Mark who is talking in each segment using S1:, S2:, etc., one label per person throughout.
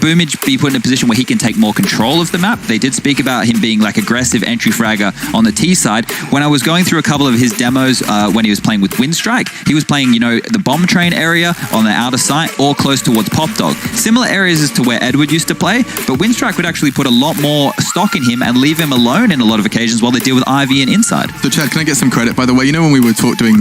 S1: Boomage be put in a position where he can take more control of the map? They did speak about him being like aggressive entry fragger on the T side. When I was going through a couple of his demos when he was playing with Windstrike, he was playing, you know, the bomb train area on the outer site or close towards Pop Dog. Similar areas as to where Edward used to play, but Windstrike would actually put a lot more stock in him and leave him alone in a lot of occasions while they deal with Ivy and Inside.
S2: So Chad, can I get some credit, by the way? You know when we were doing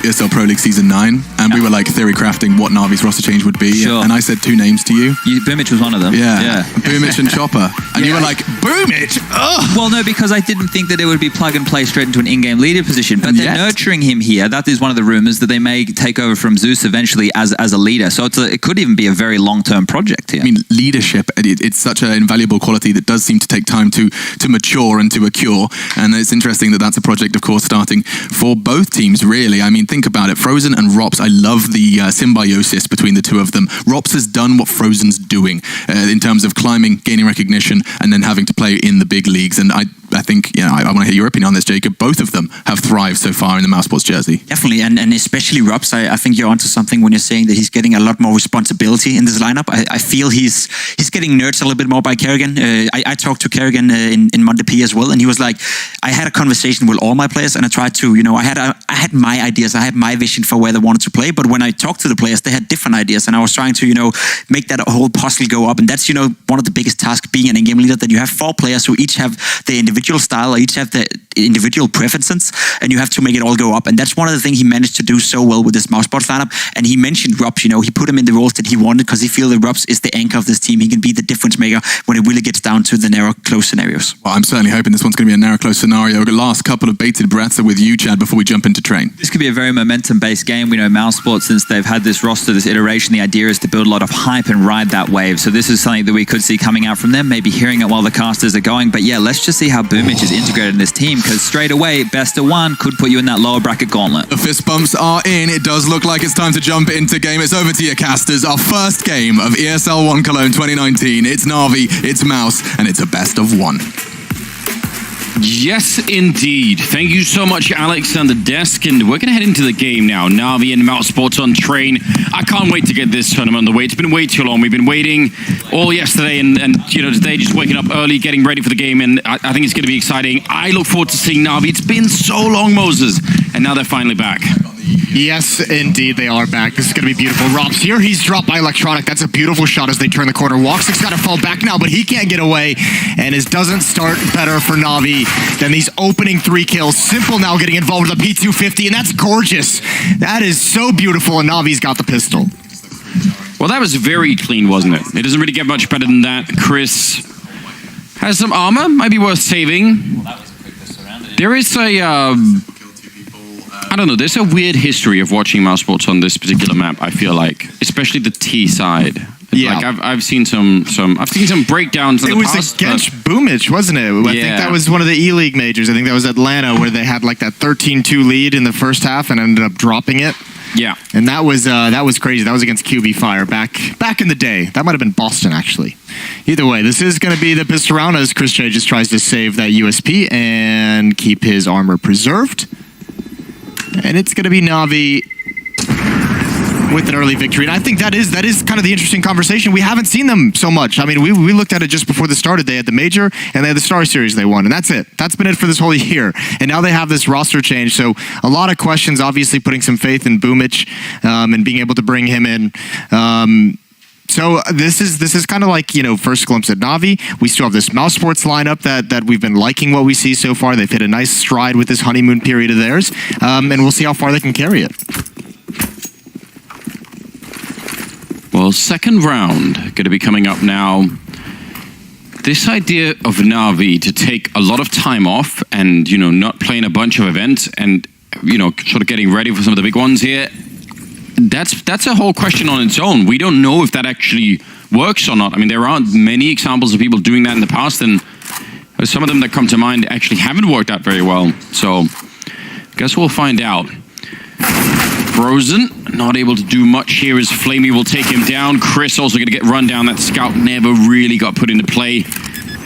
S2: ESL Pro League Season 9, and we were like theory crafting what Navi's roster change would be,
S1: sure.
S2: and I said 2 names to you.
S1: Boomage was one of them.
S2: Yeah. Boomage and Chopper. And you were like, Boomage? Ugh!
S1: Well, no, because I didn't think that it would be plug and play straight into an in-game leader position, but they're nurturing him here. That is one of the rumors, that they may take over from Zeus eventually as a leader. So it could even be a very long-term project here.
S2: I mean, leadership, it's such an invaluable quality that does seem to take time to mature and to accrue. And it's interesting that that's a project, of course, starting for both teams, really. I mean, think about it. Frozen and Rops, I love the symbiosis between the two of them. Rops has done what Frozen's doing in terms of climbing, gaining recognition, and then having to play in the big leagues. And I think, you know, I want to hear your opinion on this, Jacob. Both of them have thrived so far in the Mousesports jersey.
S3: Definitely, and especially Rops. I think you're onto something when you're saying that he's getting a lot more responsibility in this lineup. I feel he's getting nurtured a little bit more by Kerrigan. I talked to Kerrigan in Monday P as well, and he was like, I had a conversation with all my players, and I tried to, you know, I had my ideas, I had my vision for where they wanted to play, but when I talked to the players, they had different ideas, and I was trying to, you know, make that whole puzzle go up. And that's, you know, one of the biggest tasks being an in-game leader, that you have 4 players who each have their individual style, or each have their individual preferences, and you have to make it all go up. And that's one of the things he managed to do so well with this Mousesports lineup. And he mentioned Rops, you know, he put him in the roles that he wanted because he feels that Rops is the anchor of this team. He can be the difference maker when it really gets down to the narrow, close scenarios.
S2: Well, I'm certainly hoping this one's going to be a narrow, close scenario. The last couple of bated breaths are with you, Chad, before we jump into train.
S1: This could be a very momentum-based game. We know Mousesports, since they've had this roster, this iteration, the idea is to build a lot of hype and ride that wave. So this is something that we could see coming out from them, maybe hearing it while the casters are going. But yeah, let's just see how Boomage is integrated in this team, because straight away, best of 1 could put you in that lower bracket gauntlet.
S2: The fist bumps are in. It does look like it's time to jump into game. It's over to you, casters. Our first game of ESL 1 Cologne 2019. It's Navi, it's Mouse, and it's a best of 1.
S4: Yes, indeed. Thank you so much, Alex, and the desk. And we're going to head into the game now. Navi and Mousesports on train. I can't wait to get this tournament on the way. It's been way too long. We've been waiting all yesterday and you know, today just waking up early, getting ready for the game. And I think it's going to be exciting. I look forward to seeing Navi. It's been so long, Moses. And now they're finally back.
S5: Yes, indeed, they are back. This is going to be beautiful. Rops here, he's dropped by Electronic. That's a beautiful shot as they turn the corner. Walkstick's got to fall back now, but he can't get away. And it doesn't start better for Navi than these opening 3 kills. Simple now getting involved with a P250, and that's gorgeous. That is so beautiful, and Navi's got the pistol.
S4: Well, that was very clean, wasn't it? It doesn't really get much better than that. Chris has some armor, might be worth saving. There is a... I don't know, there's a weird history of watching Mousesports on this particular map, I feel like. Especially the T side.
S5: Yeah.
S4: Like I've seen some breakdowns in the past.
S5: It was against Boomage, wasn't it? I think that was one of the E-League majors. I think that was Atlanta, where they had like that 13-2 lead in the first half and ended up dropping it.
S4: Yeah.
S5: And that was crazy. That was against QB Fire back in the day. That might have been Boston, actually. Either way, this is going to be the pistol round as Chris J just tries to save that USP and keep his armor preserved. And it's going to be Navi with an early victory. And I think that is kind of the interesting conversation. We haven't seen them so much. I mean, we looked at it just before this started. They had the Major and they had the Star Series they won. And that's it. That's been it for this whole year. And now they have this roster change. So a lot of questions, obviously putting some faith in Boomage and being able to bring him in. So this is kind of like, you know, first glimpse at Navi. We still have this Mousesports lineup that we've been liking what we see so far. They've hit a nice stride with this honeymoon period of theirs, and we'll see how far they can carry it.
S4: Well, second round going to be coming up now. This idea of Navi to take a lot of time off and, you know, not playing a bunch of events and, you know, sort of getting ready for some of the big ones here. That's a whole question on its own. We don't know if that actually works or not. I mean, there aren't many examples of people doing that in the past, and some of them that come to mind actually haven't worked out very well. So, I guess we'll find out. Frozen, not able to do much here as Flamey will take him down. Chris also going to get run down. That scout never really got put into play,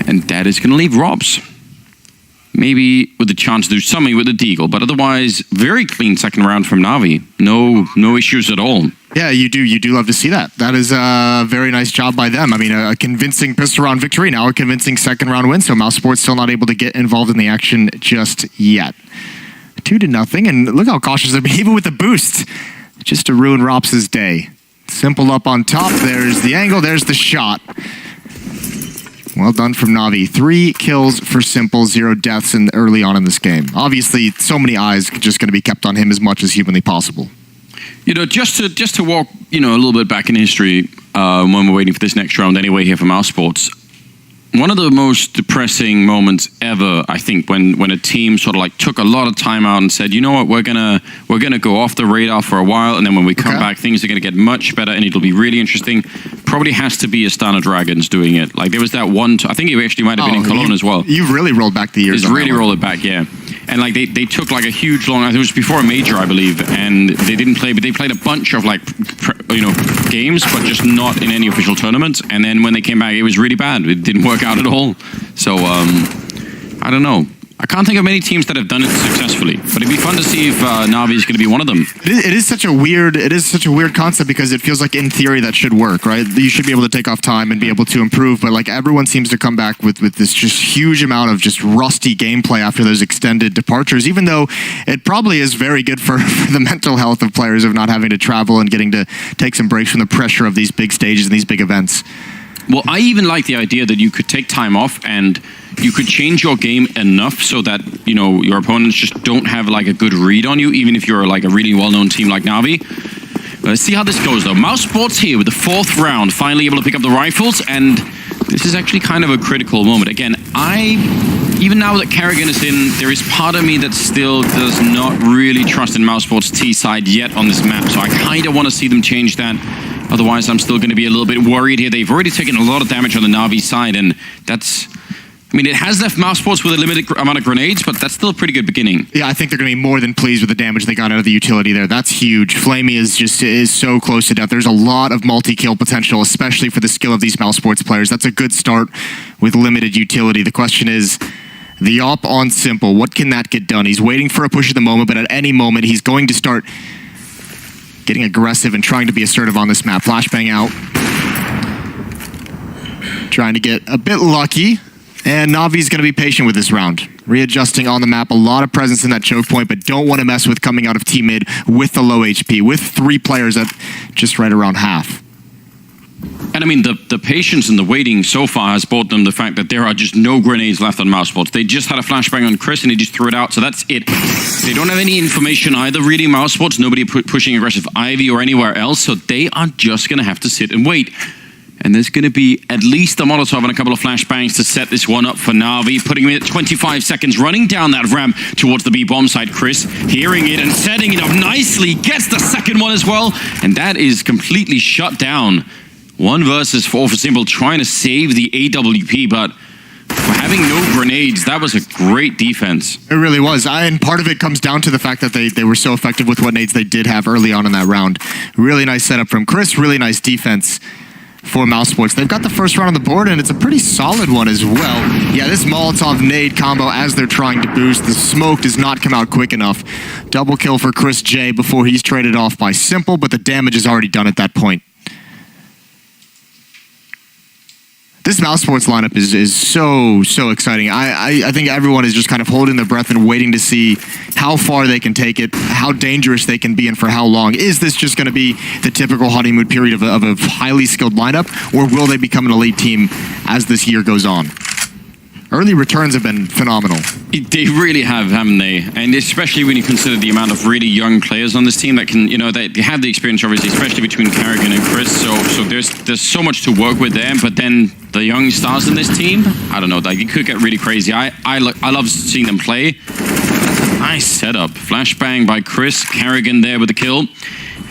S4: and that is going to leave Robs. Maybe with the chance to do something with the Deagle, but otherwise, very clean second round from Navi. No issues at all.
S5: Yeah, you do. You do love to see that. That is a very nice job by them. I mean, a convincing pistol round victory, now a convincing second round win. So Mousesports still not able to get involved in the action just yet. 2-0, and look how cautious they're being, even with the boost, just to ruin Rops' day. Simple up on top. There's the angle. There's the shot. Well done from Navi. 3 kills for Simple, 0 deaths early on in this game. Obviously, so many eyes just going to be kept on him as much as humanly possible.
S4: You know, just to walk, a little bit back in history when we're waiting for this next round anyway here for Mousesports. One of the most depressing moments ever, I think, when a team sort of like took a lot of time out and said, you know what, we're gonna go off the radar for a while, and then when we come back, things are gonna get much better, and it'll be really interesting. Probably has to be Astana Dragons doing it. Like there was that one, I think it actually might have been in Cologne as well.
S5: You really rolled back the years.
S4: It's really rolled it back, yeah. And like they took like a huge long, it was before a major, I believe, and they didn't play, but they played a bunch of like, games, but just not in any official tournaments. And then when they came back, it was really bad. It didn't work out at all. So I don't know. I can't think of many teams that have done it successfully, but it'd be fun to see if Navi is going to be one of them.
S5: It is such a weird concept because it feels like in theory that should work, right? You should be able to take off time and be able to improve, but like everyone seems to come back with this just huge amount of just rusty gameplay after those extended departures, even though it probably is very good for the mental health of players of not having to travel and getting to take some breaks from the pressure of these big stages and these big events.
S4: Well, I even like the idea that you could take time off and you could change your game enough so that, your opponents just don't have like a good read on you, even if you're like a really well-known team like Navi. Let's see how this goes though. Mousesports here with the 4th round, finally able to pick up the rifles, and this is actually kind of a critical moment. Again, even now that Kerrigan is in, there is part of me that still does not really trust in Mousesports T side yet on this map, so I kind of want to see them change that. Otherwise, I'm still going to be a little bit worried here. They've already taken a lot of damage on the Navi side, and that's... it has left Mousesports with a limited amount of grenades, but that's still a pretty good beginning.
S5: Yeah, I think they're going to be more than pleased with the damage they got out of the utility there. That's huge. Flamey is so close to death. There's a lot of multi-kill potential, especially for the skill of these Mousesports players. That's a good start with limited utility. The question is, the op on Simple, what can that get done? He's waiting for a push at the moment, but at any moment, he's going to start getting aggressive and trying to be assertive on this map. Flashbang out. Trying to get a bit lucky. And Navi's going to be patient with this round. Readjusting on the map, a lot of presence in that choke point, but don't want to mess with coming out of T-mid with the low HP, with 3 players at just right around half.
S4: And the patience and the waiting so far has brought them the fact that there are just no grenades left on Mousesports. They just had a flashbang on Chris and he just threw it out, so that's it. They don't have any information either, really, Mousesports. Nobody pushing aggressive Ivy or anywhere else, so they are just going to have to sit and wait. And there's going to be at least a Molotov and a couple of flashbangs to set this one up for Navi, putting him at 25 seconds, running down that ramp towards the B-bomb side. Chris, hearing it and setting it up nicely, gets the second one as well, and that is completely shut down. 1 versus 4 for Simple, trying to save the AWP, but for having no grenades, that was a great defense.
S5: It really was. And part of it comes down to the fact that they were so effective with what nades they did have early on in that round. Really nice setup from Chris, really nice defense for Mousesports. They've got the first round on the board, and it's a pretty solid one as well. Yeah, this Molotov nade combo as they're trying to boost, the smoke does not come out quick enough. Double kill for Chris J before he's traded off by Simple, but the damage is already done at that point. This Mousesports lineup is so exciting. I think everyone is just kind of holding their breath and waiting to see how far they can take it, how dangerous they can be, and for how long. Is this just going to be the typical honeymoon period of a highly skilled lineup, or will they become an elite team as this year goes on? Early returns have been phenomenal.
S4: They really have, haven't they? And especially when you consider the amount of really young players on this team that can, they have the experience, obviously, especially between Kerrigan and Chris. So there's so much to work with there. But then the young stars in this team, I don't know, like it could get really crazy. I love seeing them play. Nice setup. Flashbang by Chris. Kerrigan there with the kill.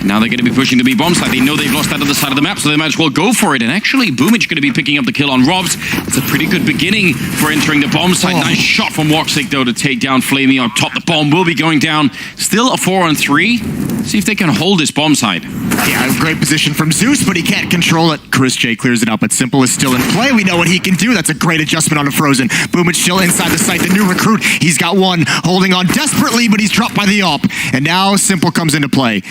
S4: Now they're going to be pushing the B-bomb side. They know they've lost that other side of the map, so they might as well go for it. And actually, Boomich going to be picking up the kill on Robs. It's a pretty good beginning for entering the bomb side. Nice shot from Woxic, though, to take down Flamey on top. The bomb will be going down. Still a 4-on-3. See if they can hold this bomb side.
S5: Yeah, great position from Zeus, but he can't control it. Chris J clears it up, but Simple is still in play. We know what he can do. That's a great adjustment on a Frozen. Boomich still inside the site. The new recruit, he's got one holding on desperately, but he's dropped by the op. And now Simple comes into play.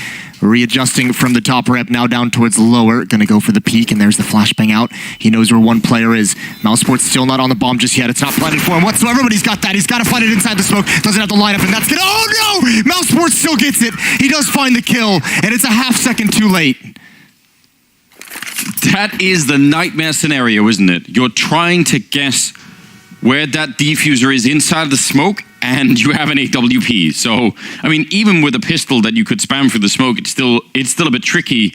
S5: Readjusting from the top ramp, now down towards lower. Going to go for the peak, and there's the flashbang out. He knows where one player is. Mousesports still not on the bomb just yet. It's not planted for him whatsoever, but he's got that. He's got to find it inside the smoke. Doesn't have to line up, and that's good. Oh no! Mousesports still gets it. He does find the kill, and it's a half second too late.
S4: That is the nightmare scenario, isn't it? You're trying to guess where that diffuser is inside the smoke, and you have an AWP. So, I mean, even with a pistol that you could spam through the smoke, it's still a bit tricky.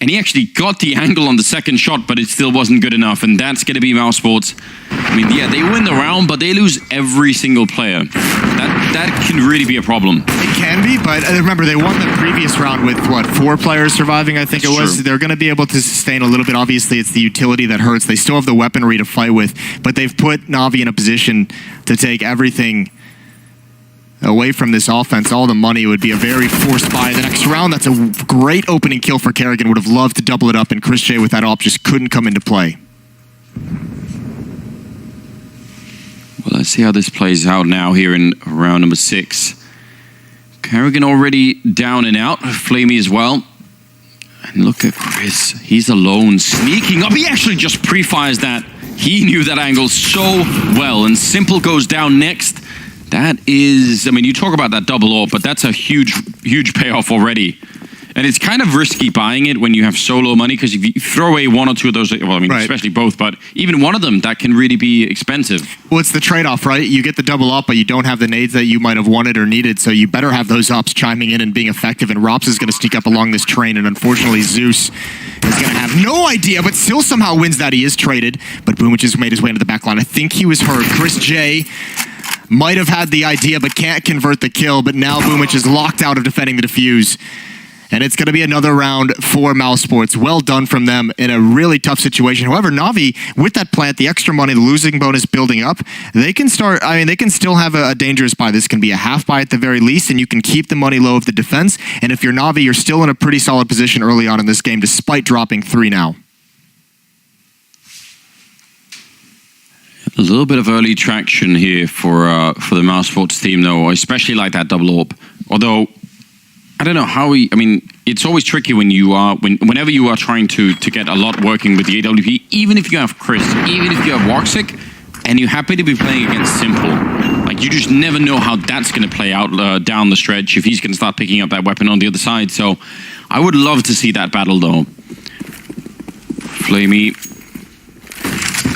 S4: And he actually got the angle on the second shot, but it still wasn't good enough. And that's going to be Mousesports. I mean, yeah, they win the round, but they lose every single player. That can really be a problem.
S5: It can be, but remember, they won the previous round with, what, 4 players surviving, I think it was? True. They're going to be able to sustain a little bit. Obviously, it's the utility that hurts. They still have the weaponry to fight with, but they've put Navi in a position to take everything away from this offense. All the money would be a very forced buy in the next round. That's a great opening kill for Kerrigan. Would have loved to double it up, and Chris J with that op just couldn't come into play.
S4: Well, let's see how this plays out now here in round number 6. Kerrigan already down and out. Flamey as well. And look at Chris. He's alone, sneaking up. He actually just pre-fires that. He knew that angle so well. And Simple goes down next. That is, I mean, you talk about that double AWP, but that's a huge, huge payoff already. And it's kind of risky buying it when you have so low money, because if you throw away 1 or 2 of those, well, I mean, right, especially both, but even one of them, that can really be expensive.
S5: Well, it's the trade-off, right? You get the double up, but you don't have the nades that you might have wanted or needed, so you better have those ops chiming in and being effective, and Rops is going to sneak up along this train, and unfortunately, Zeus is going to have no idea, but still somehow wins that. He is traded, but Boomich has made his way into the back line. I think he was hurt. Chris J might have had the idea, but can't convert the kill, but now Boomich is locked out of defending the defuse. And it's going to be another round for Mousesports. Well done from them in a really tough situation. However, Navi, with that plant, the extra money, the losing bonus building up, they can start, I mean, they can still have a dangerous buy. This can be a half buy at the very least, and you can keep the money low of the defense. And if you're Navi, you're still in a pretty solid position early on in this game, despite dropping 3 now.
S4: A little bit of early traction here for the Mousesports team, though, especially like that double AWP. Although, I don't know how I mean, it's always tricky when you are, whenever you are trying to get a lot working with the AWP, even if you have Chris, even if you have Woxic, and you happen to be playing against Simple. Like, you just never know how that's going to play out down the stretch, if he's going to start picking up that weapon on the other side. So, I would love to see that battle, though. Flamey,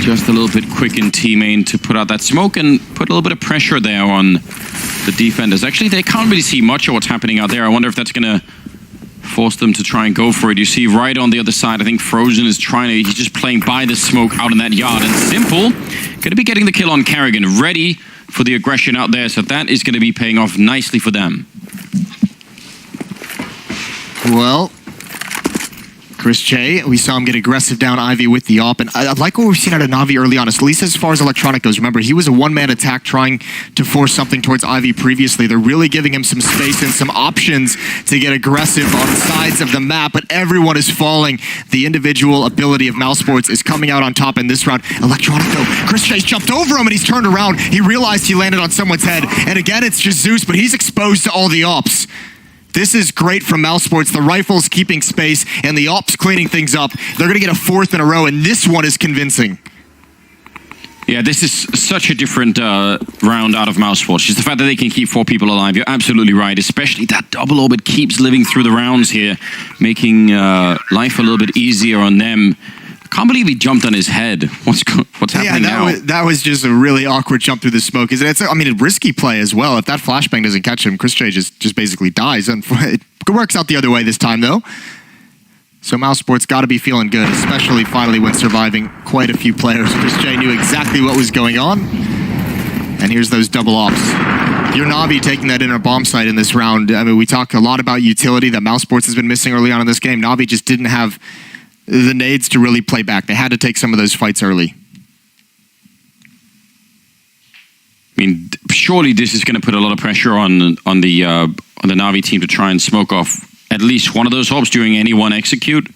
S4: just a little bit quick in T-main to put out that smoke and put a little bit of pressure there on the defenders. Actually, they can't really see much of what's happening out there. I wonder if that's going to force them to try and go for it. You see right on the other side, I think Frozen is he's just playing by the smoke out in that yard. And Simple going to be getting the kill on Kerrigan, ready for the aggression out there. So that is going to be paying off nicely for them.
S5: Well, Chris J, we saw him get aggressive down Ivy with the op, and I like what we've seen out of Navi early on, at least as far as Electronic goes. Remember, he was a one-man attack trying to force something towards Ivy previously. They're really giving him some space and some options to get aggressive on sides of the map, but everyone is falling. The individual ability of Mousesports is coming out on top in this round. Electronic, though, Chris J's jumped over him, and he's turned around. He realized he landed on someone's head, and again, it's just Zeus, but he's exposed to all the ops. This is great from Mousesports. The rifles keeping space and the ops cleaning things up. They're going to get a 4th in a row, and this one is convincing.
S4: Yeah, this is such a different round out of Mousesports. Just the fact that they can keep 4 people alive. You're absolutely right. Especially that double orbit keeps living through the rounds here, making life a little bit easier on them. I can't believe he jumped on his head. What's happening now?
S5: That was just a really awkward jump through the smoke. It's a risky play as well. If that flashbang doesn't catch him, Chris J just basically dies. And it works out the other way this time, though. So Mousesports got to be feeling good, especially finally when surviving quite a few players. Chris J knew exactly what was going on. And here's those double ops. You're Navi taking that inner bomb site in this round. I mean, we talk a lot about utility that Mousesports has been missing early on in this game. Navi just didn't have the nades to really play back. They had to take some of those fights early.
S4: I mean, surely this is going to put a lot of pressure on the Navi team to try and smoke off at least one of those hopes during any one execute.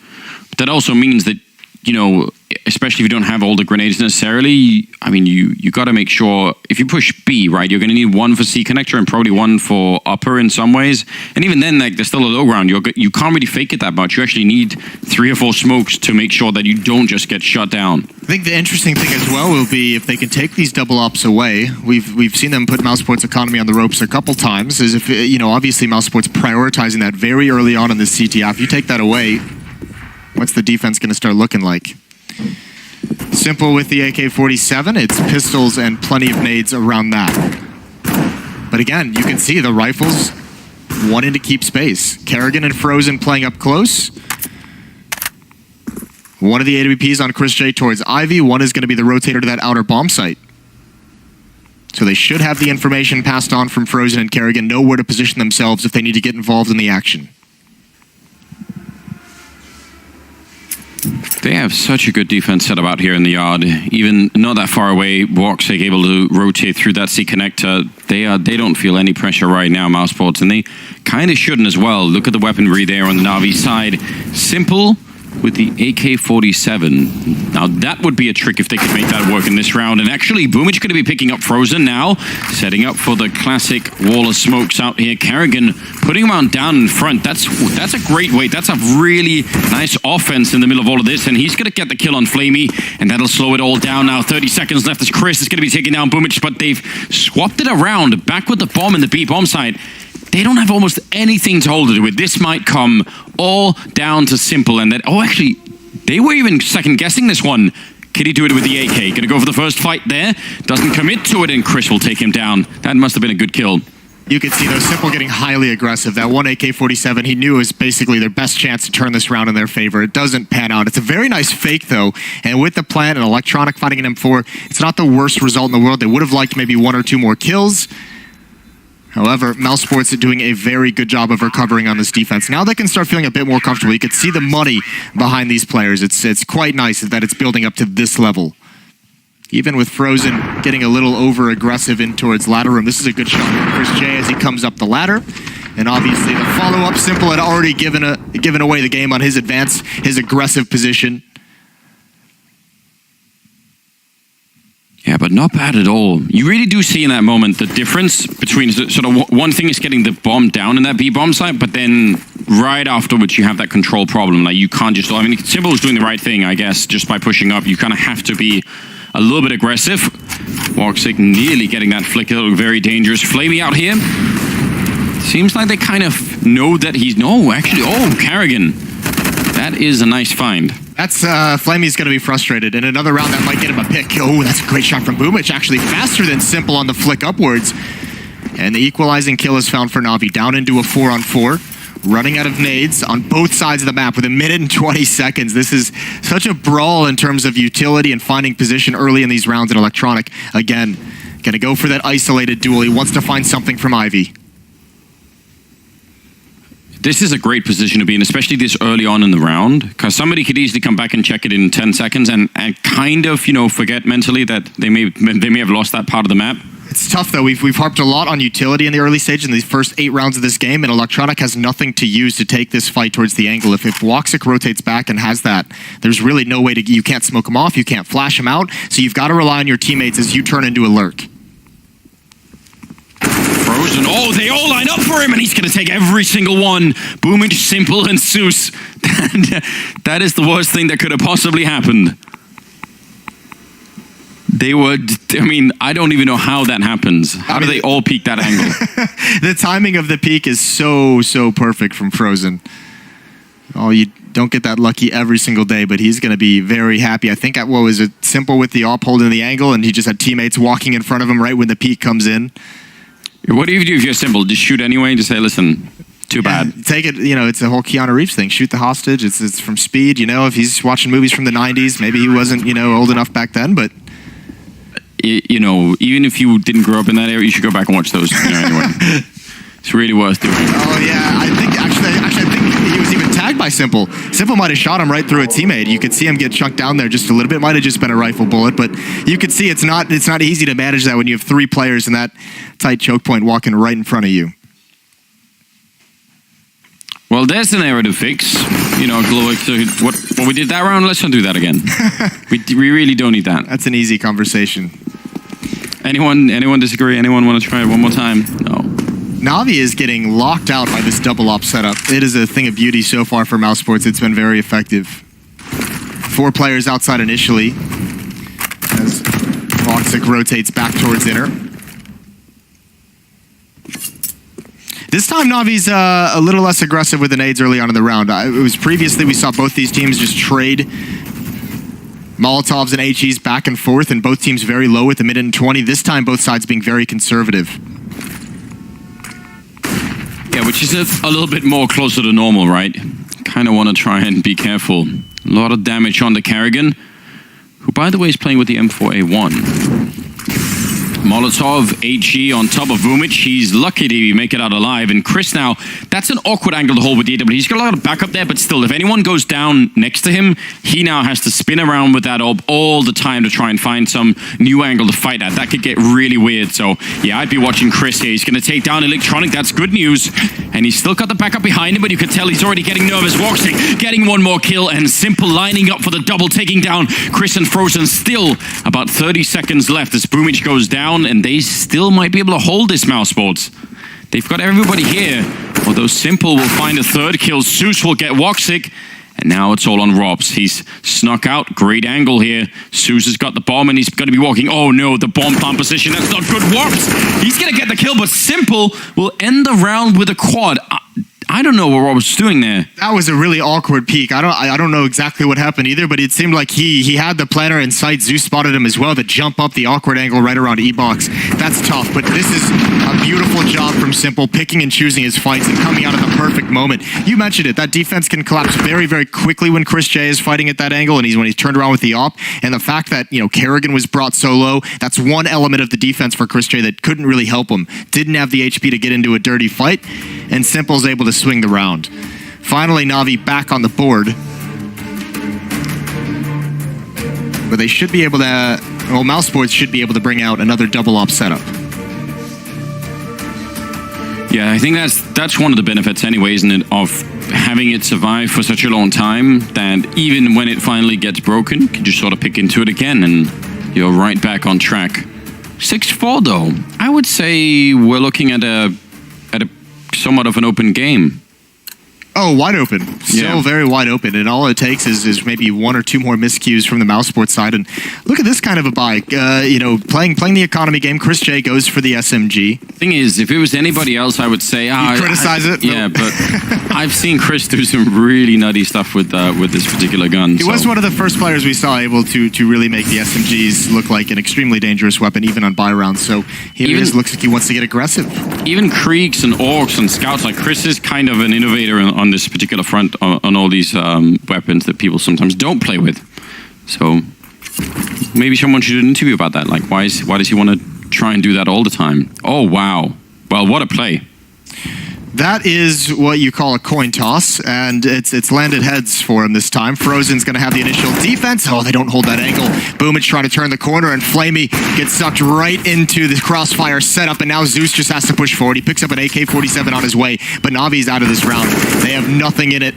S4: But that also means that, you know, especially if you don't have all the grenades necessarily, I mean, you got to make sure, if you push B, right, you're going to need one for C connector and probably one for upper in some ways. And even then, like, there's still a low ground. You can't really fake it that much. You actually need 3 or 4 smokes to make sure that you don't just get shut down.
S5: I think the interesting thing as well will be if they can take these double ops away. We've seen them put Mousesports economy on the ropes a couple times. Is if, you know, obviously Mousesports prioritizing that very early on in the CTF. If you take that away, what's the defense going to start looking like? Simple with the AK-47, it's pistols and plenty of nades around that. But again, you can see the rifles wanting to keep space. Kerrigan and Frozen playing up close. One of the AWPs on Chris J towards Ivy, one is going to be the rotator to that outer bomb site. So they should have the information passed on from Frozen and Kerrigan, know where to position themselves if they need to get involved in the action.
S4: They have such a good defense set up out here in the yard. Even not that far away, Woxic able to rotate through that C connector. They don't feel any pressure right now, Mousesports, and they kind of shouldn't as well. Look at the weaponry there on the Navi side. Simple with the AK-47. Now that would be a trick if they could make that work in this round. And actually, Boomich going to be picking up Frozen now, setting up for the classic wall of smokes out here. Kerrigan putting him on down in front. That's a great weight. That's a really nice offense in the middle of all of this. And he's going to get the kill on Flamey, and that'll slow it all down now. 30 seconds left as Chris is going to be taking down Boomich, but they've swapped it around. Back with the bomb in the B bomb site. They don't have almost anything to hold it with. This might come all down to Simple, and that, oh, actually, they were even second-guessing this one. Could he do it with the AK? Gonna go for the first fight there. Doesn't commit to it, and Chris will take him down. That must have been a good kill.
S5: You could see, though, Simple getting highly aggressive. That one AK-47 he knew was basically their best chance to turn this round in their favor. It doesn't pan out. It's a very nice fake, though, and with the plant and Electronic fighting an M4, it's not the worst result in the world. They would have liked maybe 1 or 2 more kills. However, Mousesports are doing a very good job of recovering on this defense. Now they can start feeling a bit more comfortable. You can see the money behind these players. It's quite nice that it's building up to this level. Even with Frozen getting a little over-aggressive in towards ladder room, this is a good shot from Chris J as he comes up the ladder. And obviously the follow-up, Simple had already given away the game on his advance, his aggressive position.
S4: Yeah, but not bad at all. You really do see in that moment the difference between sort of one thing is getting the bomb down in that B bomb site, but then right afterwards you have that control problem. Like you can't just, I mean, Simple is doing the right thing, I guess, just by pushing up. You kind of have to be a little bit aggressive. Woxic nearly getting that flick, very dangerous. Flamey out here. Seems like they kind of know that he's, no, actually, oh, Kerrigan. That is a nice find.
S5: That's, Flamey's going to be frustrated. In another round, that might get him a pick. Oh, that's a great shot from Boomich. Actually faster than Simple on the flick upwards. And the equalizing kill is found for Navi. Down into a 4-on-4. Running out of nades on both sides of the map with 1 minute and 20 seconds. This is such a brawl in terms of utility and finding position early in these rounds in Electronic. Again, going to go for that isolated duel. He wants to find something from Ivy.
S4: This is a great position to be in, especially this early on in the round, because somebody could easily come back and check it in 10 seconds and kind of, you know, forget mentally that they may have lost that part of the map.
S5: It's tough, though. We've harped a lot on utility in the early stage in these first 8 rounds of this game, and Electronic has nothing to use to take this fight towards the angle. If Woxic rotates back and has that, there's really no way to, you can't smoke him off, you can't flash him out, so you've got to rely on your teammates as you turn into a lurk.
S4: Frozen, oh, they all line up for him, and he's going to take every single one. Boomich, Simple, and Zeus. That is the worst thing that could have possibly happened. They were, I mean, I don't even know how that happens. How do they all peak that angle?
S5: The timing of the peak is so perfect from Frozen. Oh, you don't get that lucky every single day, but he's going to be very happy. I think, what was it, Simple with the op holding the angle, and he just had teammates walking in front of him right when the peak comes in.
S4: What do you do if you're Simple? Just shoot anyway? Just say, listen, too bad.
S5: Take it, you know, it's the whole Keanu Reeves thing. Shoot the hostage. It's from Speed, you know, if he's watching movies from the 90s, maybe he wasn't, you know, old enough back then, but...
S4: You know, even if you didn't grow up in that area, you should go back and watch those. You know, anyway. It's really worth doing.
S5: Oh, yeah. I think he was even tagged by Simple. Simple might have shot him right through a teammate. You could see him get chunked down there just a little bit. Might have just been a rifle bullet, but you could see it's not easy to manage that when you have 3 players in that tight choke point walking right in front of you. Well,
S4: there's the narrative fix. You know, Colog, Well, we did that round. Let's not do that again. we really don't need that.
S5: That's an easy conversation.
S4: Anyone disagree? Anyone want to try it one more time? No.
S5: Navi is getting locked out by this double op setup. It is a thing of beauty so far for Mousesports. It's been very effective. 4 players outside initially as Voxic rotates back towards inner. This time Navi's a little less aggressive with the nades early on in the round. It was previously we saw both these teams just trade Molotovs and HEs back and forth, and both teams very low at the minute and 20. This time both sides being very conservative.
S4: Yeah, which is a little bit more closer to normal, right? Kind of want to try and be careful. A lot of damage on the Kerrigan, who, by the way, is playing with the M4A1. Molotov, HE on top of Vumic. He's lucky to make it out alive. And Chris now, that's an awkward angle to hold with the AW. He's got a lot of backup there, but still, if anyone goes down next to him, he now has to spin around with that orb all the time to try and find some new angle to fight at. That could get really weird. So, yeah, I'd be watching Chris here. He's going to take down Electronic. That's good news. And he's still got the backup behind him, but you can tell he's already getting nervous. Voxic getting one more kill, and Simple lining up for the double, taking down Chris and Frozen. Still about 30 seconds left as Boomich goes down, and they still might be able to hold this Mousesports. They've got everybody here, although Simple will find a third kill. Zeus will get Voxic, and now it's all on Robs. He's snuck out, great angle here. Zeus has got the bomb, and he's going to be walking. Oh no, the bomb plant position, that's not good. Robs, he's going to get the kill, but Simple will end the round with a quad. I don't know what Rob was doing there.
S5: That was a really awkward peek. I don't know exactly what happened either, but it seemed like he had the planner in sight. Zeus spotted him as well to jump up the awkward angle right around E-Box. That's tough, but this is a beautiful job from Simple, picking and choosing his fights and coming out at the perfect moment. You mentioned it, that defense can collapse very, very quickly when Chris J is fighting at that angle, and when he's turned around with the op. And the fact that, Kerrigan was brought so low, that's one element of the defense for Chris J that couldn't really help him. Didn't have the HP to get into a dirty fight, and Simple's able to swing the round. Finally, Navi back on the board. But they should be able to... Well, Mousesports should be able to bring out another double op setup.
S4: Yeah, I think that's one of the benefits anyway, isn't it, of having it survive for such a long time, that even when it finally gets broken, you can just sort of pick into it again and you're right back on track. 6-4 though. I would say we're looking at a somewhat of an open game.
S5: Oh, wide open. Still very wide open. And all it takes is maybe 1 or 2 more miscues from the Mousesports side. And look at this kind of a buy. Playing the economy game, Chris J goes for the SMG.
S4: Thing is, if it was anybody else, I would say...
S5: You'd criticize it?
S4: Yeah, but I've seen Chris do some really nutty stuff with this particular gun.
S5: He was one of the first players we saw able to really make the SMGs look like an extremely dangerous weapon, even on buy rounds. So he looks like he wants to get aggressive.
S4: Even Kriegs and Orcs and Scouts, like Chris is kind of an innovator on this particular front on all these weapons that people sometimes don't play with. So maybe someone should do an interview about that. Like, why does he want to try and do that all the time? Oh, wow. Well, what a play.
S5: That is what you call a coin toss, and it's landed heads for him this time. Frozen's going to have the initial defense. Oh, they don't hold that angle. Boomich trying to turn the corner, and Flamey gets sucked right into the crossfire setup, and now Zeus just has to push forward. He picks up an AK-47 on his way, but Navi's out of this round. They have nothing in it.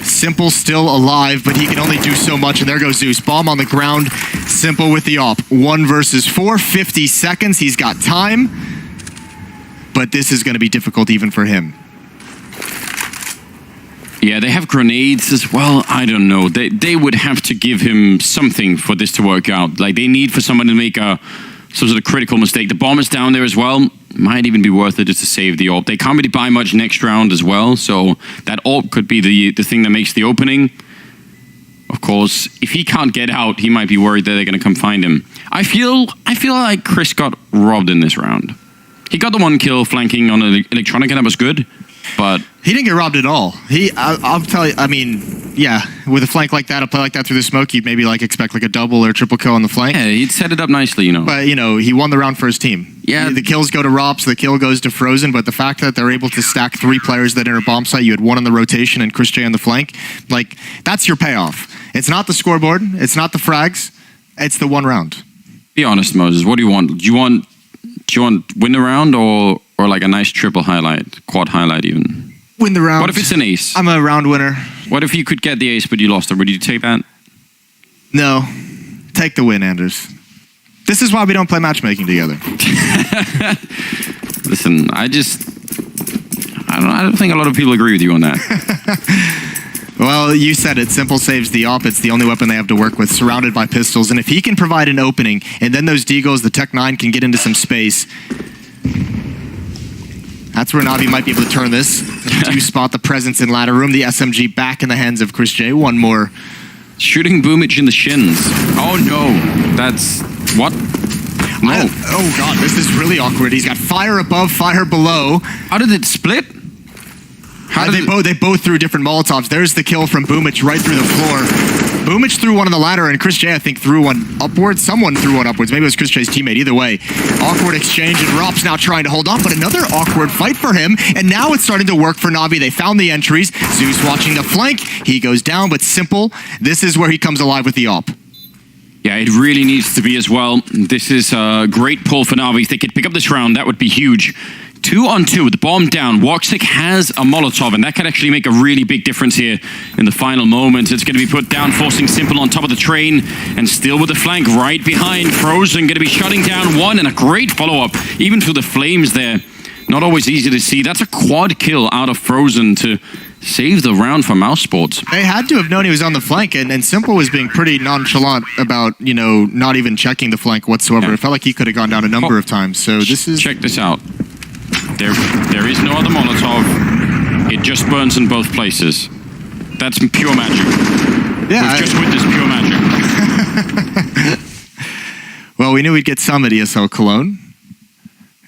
S5: Simple still alive, but he can only do so much, and there goes Zeus. Bomb on the ground. Simple with the op. 1 versus 4, 50 seconds. He's got time. But this is going to be difficult even for him.
S4: Yeah, they have grenades as well. I don't know. They would have to give him something for this to work out. Like, they need for someone to make some sort of critical mistake. The bomb is down there as well. Might even be worth it just to save the AWP. They can't really buy much next round as well, so that AWP could be the thing that makes the opening. Of course, if he can't get out, he might be worried that they're going to come find him. I feel like Chris got robbed in this round. He got the 1 kill flanking on Electronic, and that was good, but...
S5: He didn't get robbed at all. I'll tell you, I mean, yeah, with a flank like that, a play like that through the smoke, you'd maybe expect a double or triple kill on the flank.
S4: Yeah, he'd set it up nicely,
S5: But, he won the round for his team.
S4: Yeah.
S5: The kills go to Rops, the kill goes to Frozen, but the fact that they're able to stack 3 players that enter bomb site, you had 1 on the rotation and Chris J on the flank, that's your payoff. It's not the scoreboard, it's not the frags, it's the 1 round.
S4: Be honest, Moses, what do you want? Do you want win the round or like a nice triple highlight, quad highlight even?
S5: win the round.
S4: What if it's an ace?
S5: I'm a round winner.
S4: What if you could get the ace but you lost it? Would you take that?
S5: No. Take the win, Anders. This is why we don't play matchmaking together.
S4: Listen, I don't think a lot of people agree with you on that.
S5: Well, you said it. Simple saves the op. It's the only weapon they have to work with, surrounded by pistols. And if he can provide an opening, and then those Deagles, the Tech 9 can get into some space, that's where Navi might be able to turn this. Do you spot the presence in ladder room? The SMG back in the hands of Chris J. One more.
S4: Shooting Boomich in the shins. Oh no, that's... What? No.
S5: Oh god, this is really awkward. He's got fire above, fire below.
S4: How did it split?
S5: They both threw different Molotovs. There's the kill from Boomich right through the floor. Boomich threw one on the ladder, and Chris J, I think, threw one upwards. Someone threw one upwards. Maybe it was Chris J's teammate. Either way, awkward exchange, and Rop's now trying to hold on, but another awkward fight for him, and now it's starting to work for Navi. They found the entries. Zeus watching the flank. He goes down, but Simple, this is where he comes alive with the op.
S4: Yeah, it really needs to be as well. This is a great pull for Navi. If they could pick up this round, that would be huge. 2-on-2 with the bomb down. Woxic has a Molotov, and that could actually make a really big difference here in the final moments. It's going to be put down, forcing Simple on top of the train, and still with the flank right behind. Frozen going to be shutting down one, and a great follow-up, even through the flames there. Not always easy to see. That's a quad kill out of Frozen to save the round for Mousesports.
S5: They had to have known he was on the flank, and Simple was being pretty nonchalant about, not even checking the flank whatsoever.
S4: Yeah.
S5: It felt like he could have gone down a number of times. So this is...
S4: Check this out. There is no other Molotov. It just burns in both places. That's pure magic.
S5: Yeah,
S4: We've just witnessed pure magic.
S5: Well, we knew we'd get some at ESL Cologne.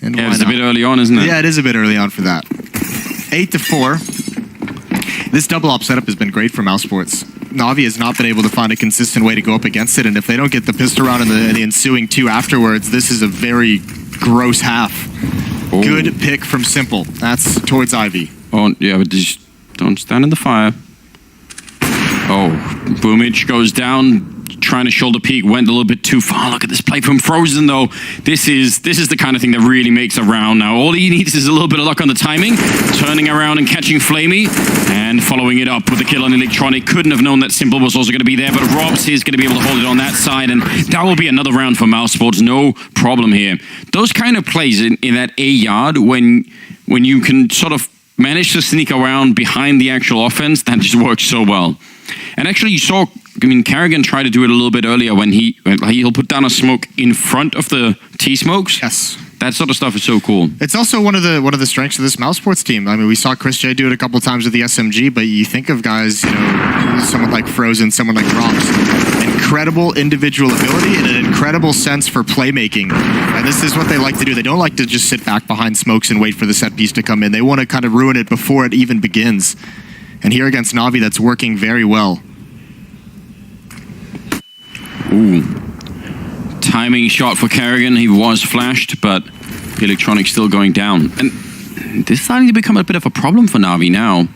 S5: And
S4: Yeah,
S5: why
S4: it's a
S5: not?
S4: bit early on, isn't it?
S5: Yeah, it is a bit early on for that. 8-4. This double op setup has been great for Mousesports. Navi has not been able to find a consistent way to go up against it, and if they don't get the pistol round and the ensuing two afterwards, this is a very gross half.
S4: Oh.
S5: Good pick from Simple. That's towards Ivy.
S4: Oh, yeah, but just don't stand in the fire. Oh, Boomich goes down, trying to shoulder peek, went a little bit too far. Look at this play from Frozen, though. This is the kind of thing that really makes a round now. All he needs is a little bit of luck on the timing, turning around and catching Flamey, and following it up with the kill on Electronic. Couldn't have known that Simple was also going to be there, but Robs is going to be able to hold it on that side, and that will be another round for Mousesports. No problem here. Those kind of plays in that A yard, when you can sort of manage to sneak around behind the actual offense, that just works so well. And actually, you saw, Carrigan tried to do it a little bit earlier when he'll put down a smoke in front of the T-smokes.
S5: Yes.
S4: That sort of stuff is so cool.
S5: It's also one of the strengths of this Mousesports team. I mean, we saw Chris J do it a couple times with the SMG, but you think of guys, someone like Frozen, someone like Rops. Incredible individual ability and an incredible sense for playmaking. And this is what they like to do. They don't like to just sit back behind smokes and wait for the set piece to come in. They want to kind of ruin it before it even begins. And here against Navi, that's working very well.
S4: Ooh. Timing shot for Carrigan. He was flashed, but Electronic still going down. And this is starting to become a bit of a problem for Navi now.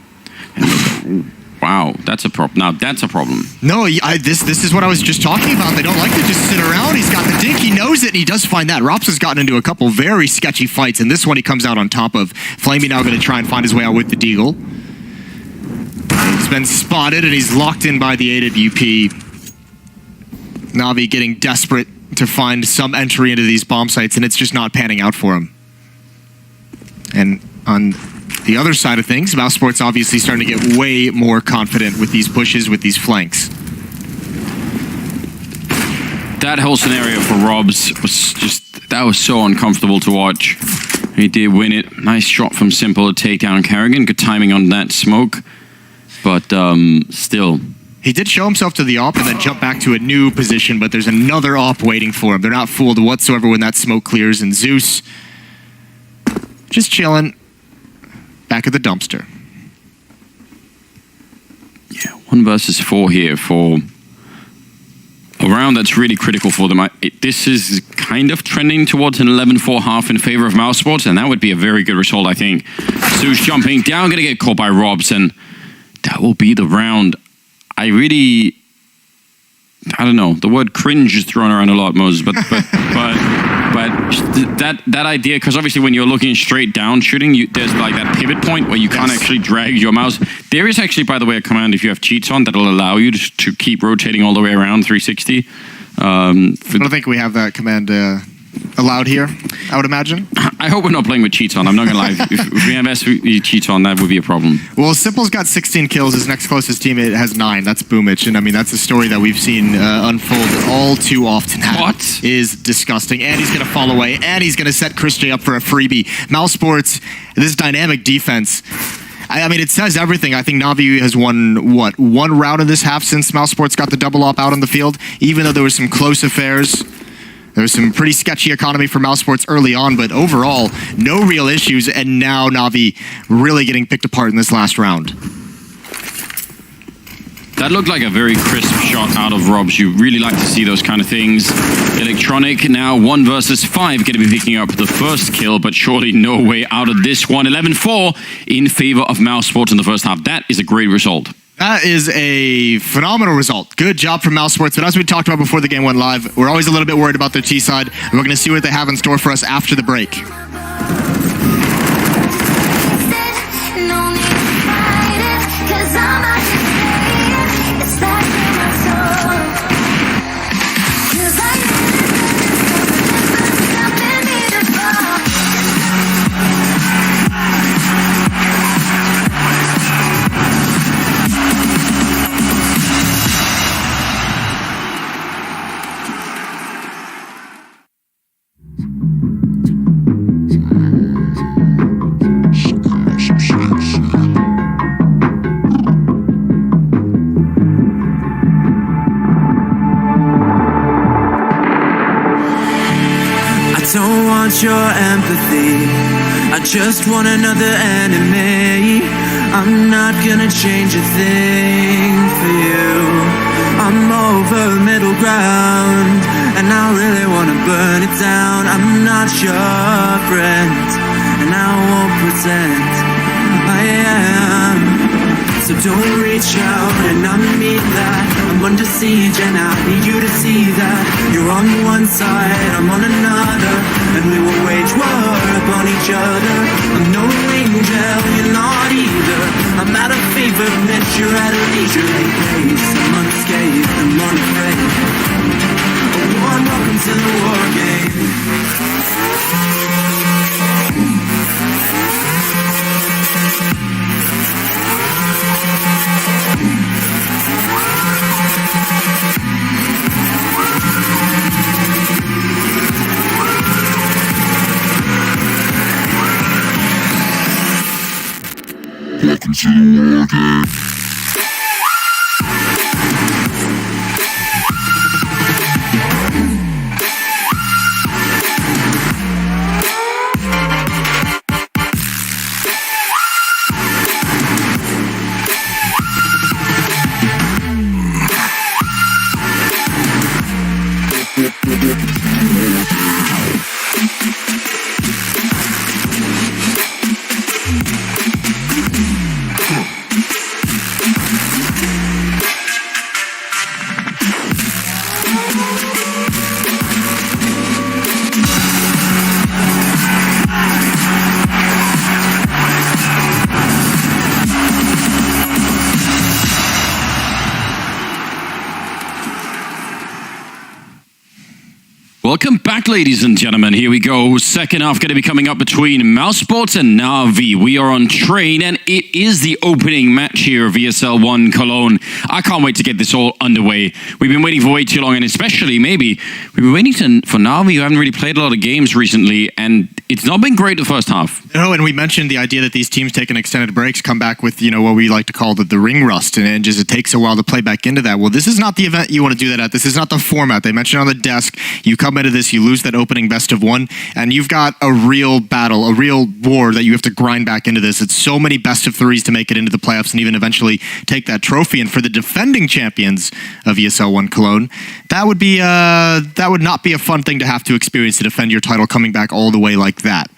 S4: And look, wow, that's a problem. Now that's a problem.
S5: No, this is what I was just talking about. They don't like to just sit around. He's got the dink. He knows it, and he does find that. Rops has gotten into a couple very sketchy fights, and this one he comes out on top of. Flamey now going to try and find his way out with the Deagle. He's been spotted, and he's locked in by the AWP. Navi getting desperate to find some entry into these bomb sites, and it's just not panning out for him. And on the other side of things, Mousesports obviously starting to get way more confident with these pushes, with these flanks.
S4: That whole scenario for Robs was that was so uncomfortable to watch. He did win it. Nice shot from Simple to take down Carrigan. Good timing on that smoke. But still.
S5: He did show himself to the op and then jump back to a new position, but there's another op waiting for him. They're not fooled whatsoever when that smoke clears, and Zeus just chilling back at the dumpster.
S4: Yeah, 1 versus 4 here for a round that's really critical for them. This is kind of trending towards an 11-4 half in favor of Mousesports, and that would be a very good result, I think. Zeus jumping down, going to get caught by Robs, and that will be the round. I don't know. The word cringe is thrown around a lot, Moses, but that idea, because obviously when you're looking straight down shooting, there's like that pivot point where you can't actually drag your mouse. There is actually, by the way, a command if you have cheats on that'll allow you to keep rotating all the way around 360. I
S5: don't think we have that command allowed here, I would imagine.
S4: I hope we're not playing with cheats on. I'm not going to lie. If we have SV cheats on, that would be a problem.
S5: Well, Simple's got 16 kills. His next closest teammate has 9. That's Boomich. And I mean, that's a story that we've seen unfold all too often.
S4: What?
S5: Is disgusting. And he's going to fall away. And he's going to set Chris J up for a freebie. Mousesports, this dynamic defense. I mean, it says everything. I think Navi has won, what, 1 round in this half since Mousesports got the double op out on the field, even though there were some close affairs. There was some pretty sketchy economy for Mousesports early on, but overall, no real issues, and now Navi really getting picked apart in this last round.
S4: That looked like a very crisp shot out of Robs. You really like to see those kind of things. Electronic now 1 versus 5, going to be picking up the first kill, but surely no way out of this one. 11-4 in favor of Mousesports in the first half. That is a great result.
S5: That is a phenomenal result. Good job from Mousesports. But as we talked about before the game went live, we're always a little bit worried about their T side. And we're going to see what they have in store for us after the break.
S6: Don't want your empathy, I just want another enemy. I'm not gonna change a thing for you. I'm over middle ground, and I really wanna burn it down. I'm not your friend, and I won't pretend I am. So don't reach out and I mean that. I'm under siege and I need you to see that. You're on one side, I'm on another, and we will wage war upon each other. I'm no angel, you're not either. I'm out of favor, bitch, you're at a leisurely pace. I'm unscathed, I'm unafraid. A war, welcome to the war game.
S7: Welcome to the war game.
S4: Welcome back, ladies and gentlemen. Here we go. Second half going to be coming up between Mousesports and Navi. We are on train, and it is the opening match here of ESL 1 Cologne. I can't wait to get this all underway. We've been waiting for way too long, and especially maybe we've been waiting for Navi, who haven't really played a lot of games recently, and it's not been great the first half.
S5: No, and we mentioned the idea that these teams taking extended breaks come back with, what we like to call the ring rust, and just it takes a while to play back into that. Well, this is not the event you want to do that at. This is not the format. They mentioned on the desk, you come into this, you lose that opening best of one, and you've got a real battle, a real war that you have to grind back into this. It's so many best of threes to make it into the playoffs and even eventually take that trophy. And for the defending champions of ESL 1 Cologne, that would not be a fun thing to have to experience, to defend your title coming back all the way like that.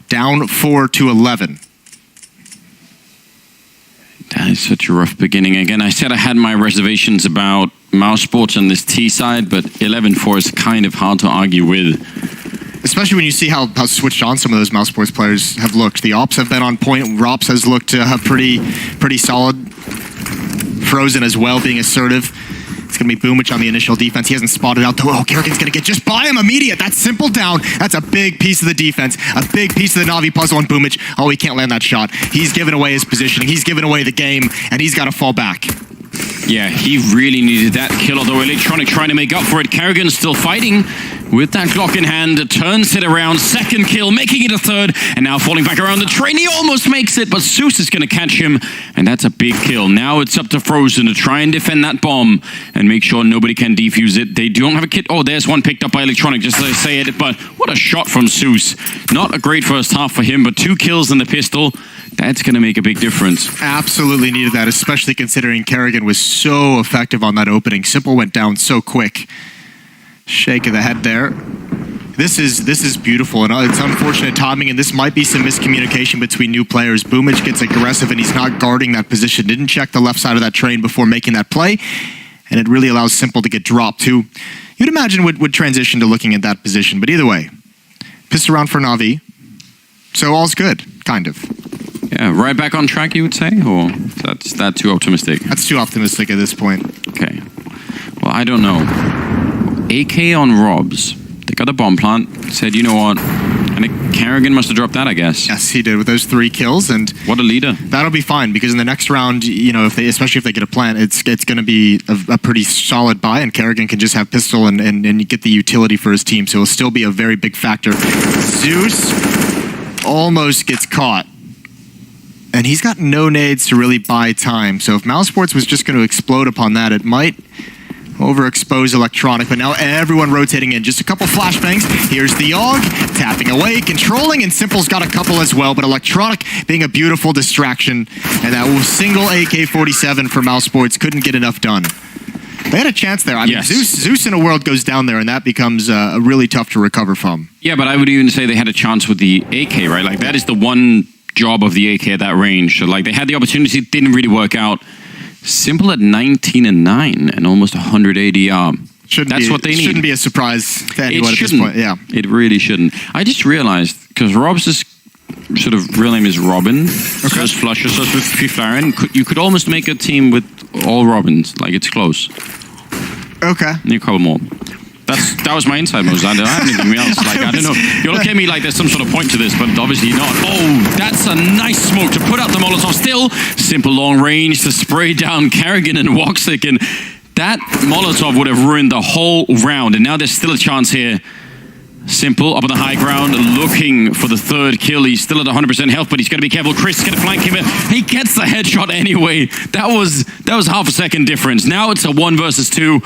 S5: Down 4-11.
S4: That is such a rough beginning. Again, I said I had my reservations about Mousesports on this T side, but 11-4 is kind of hard to argue with.
S5: Especially when you see how switched on some of those Mousesports players have looked. The Ops have been on point. Rops has looked pretty solid. Frozen as well, being assertive. It's going to be Boomich on the initial defense. He hasn't spotted out, though. Oh, Kerrigan's going to get just by him immediate. That's simple down. That's a big piece of the defense. A big piece of the Navi puzzle on Boomich. Oh, he can't land that shot. He's given away his positioning. He's given away the game, and he's got to fall back.
S4: Yeah, he really needed that kill, although Electronic trying to make up for it. Kerrigan's still fighting with that Glock in hand, turns it around, second kill, making it a third, and now falling back around the train. He almost makes it, but Zeus is going to catch him, and that's a big kill. Now it's up to Frozen to try and defend that bomb and make sure nobody can defuse it. They don't have a kit. Oh, there's one picked up by Electronic, just as I say it, but what a shot from Zeus. Not a great first half for him, but 2 kills in the pistol. That's going to make a big difference.
S5: Absolutely needed that, especially considering Kerrigan was so effective on that opening. Simple went down so quick. Shake of the head there. This is beautiful, and it's unfortunate timing, and this might be some miscommunication between new players. Boomich gets aggressive, and he's not guarding that position. Didn't check the left side of that train before making that play, and it really allows Simple to get dropped too. You'd imagine would transition to looking at that position, but either way, pissed around for Navi, so all's good, kind of.
S4: Yeah, right back on track, you would say? Or that's that too optimistic?
S5: That's too optimistic at this point.
S4: Okay. Well, I don't know. AK on Robs. They got a bomb plant. Said, you know what? And Kerrigan must have dropped that, I guess.
S5: Yes, he did with those 3 kills, and
S4: what a leader.
S5: That'll be fine because in the next round, you know, especially if they get a plant, it's going to be a pretty solid buy, and Kerrigan can just have pistol and get the utility for his team. So it'll still be a very big factor. Zeus almost gets caught. And he's got no nades to really buy time. So if Mousesports was just going to explode upon that, it might overexpose Electronic. But now everyone rotating in. Just a couple flashbangs. Here's the Og, tapping away, controlling, and Simple's got a couple as well. But Electronic being a beautiful distraction. And that single AK-47 for Mousesports couldn't get enough done. They had a chance there. I mean, Zeus in a world goes down there, and that becomes really tough to recover from.
S4: Yeah, but I would even say they had a chance with the AK, right? Like, that is the one job of the AK at that range. So, like, they had the opportunity, it didn't really work out. Simple at 19-9 and almost 100 ADR. That's what they need.
S5: Shouldn't be a surprise to anyone at this point. Yeah,
S4: it really shouldn't. I just realized, because Rob's sort of real name is Robin, so is Flusher, so is with Fiflaren. You could almost make a team with all Robins. Like, it's close.
S5: Okay.
S4: Need a couple more. That was my inside moves. I don't have anything else. Like, I don't know. You look at me like there's some sort of point to this, but obviously not. Oh, that's a nice smoke to put out the Molotov. Still, Simple long range to spray down Kerrigan and Woxic, and that Molotov would have ruined the whole round. And now there's still a chance here. Simple up on the high ground, looking for the 3rd kill. He's still at 100% health, but he's got to be careful. Chris is going to flank him. He gets the headshot anyway. That was half a second difference. Now it's a 1 versus 2,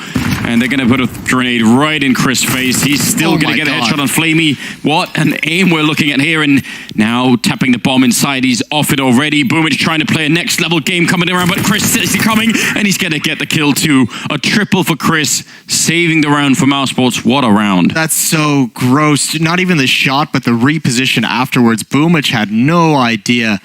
S4: and they're going to put a grenade right in Chris' face. He's still going to get a headshot on Flamey. What an aim we're looking at here, and now tapping the bomb inside. He's off it already. Boomich trying to play a next level game coming around, but Chris is coming, and he's going to get the kill too. A triple for Chris, saving the round for Mousesports. What a round.
S5: That's so gross. Not even the shot, but the reposition afterwards. Boomich had no idea.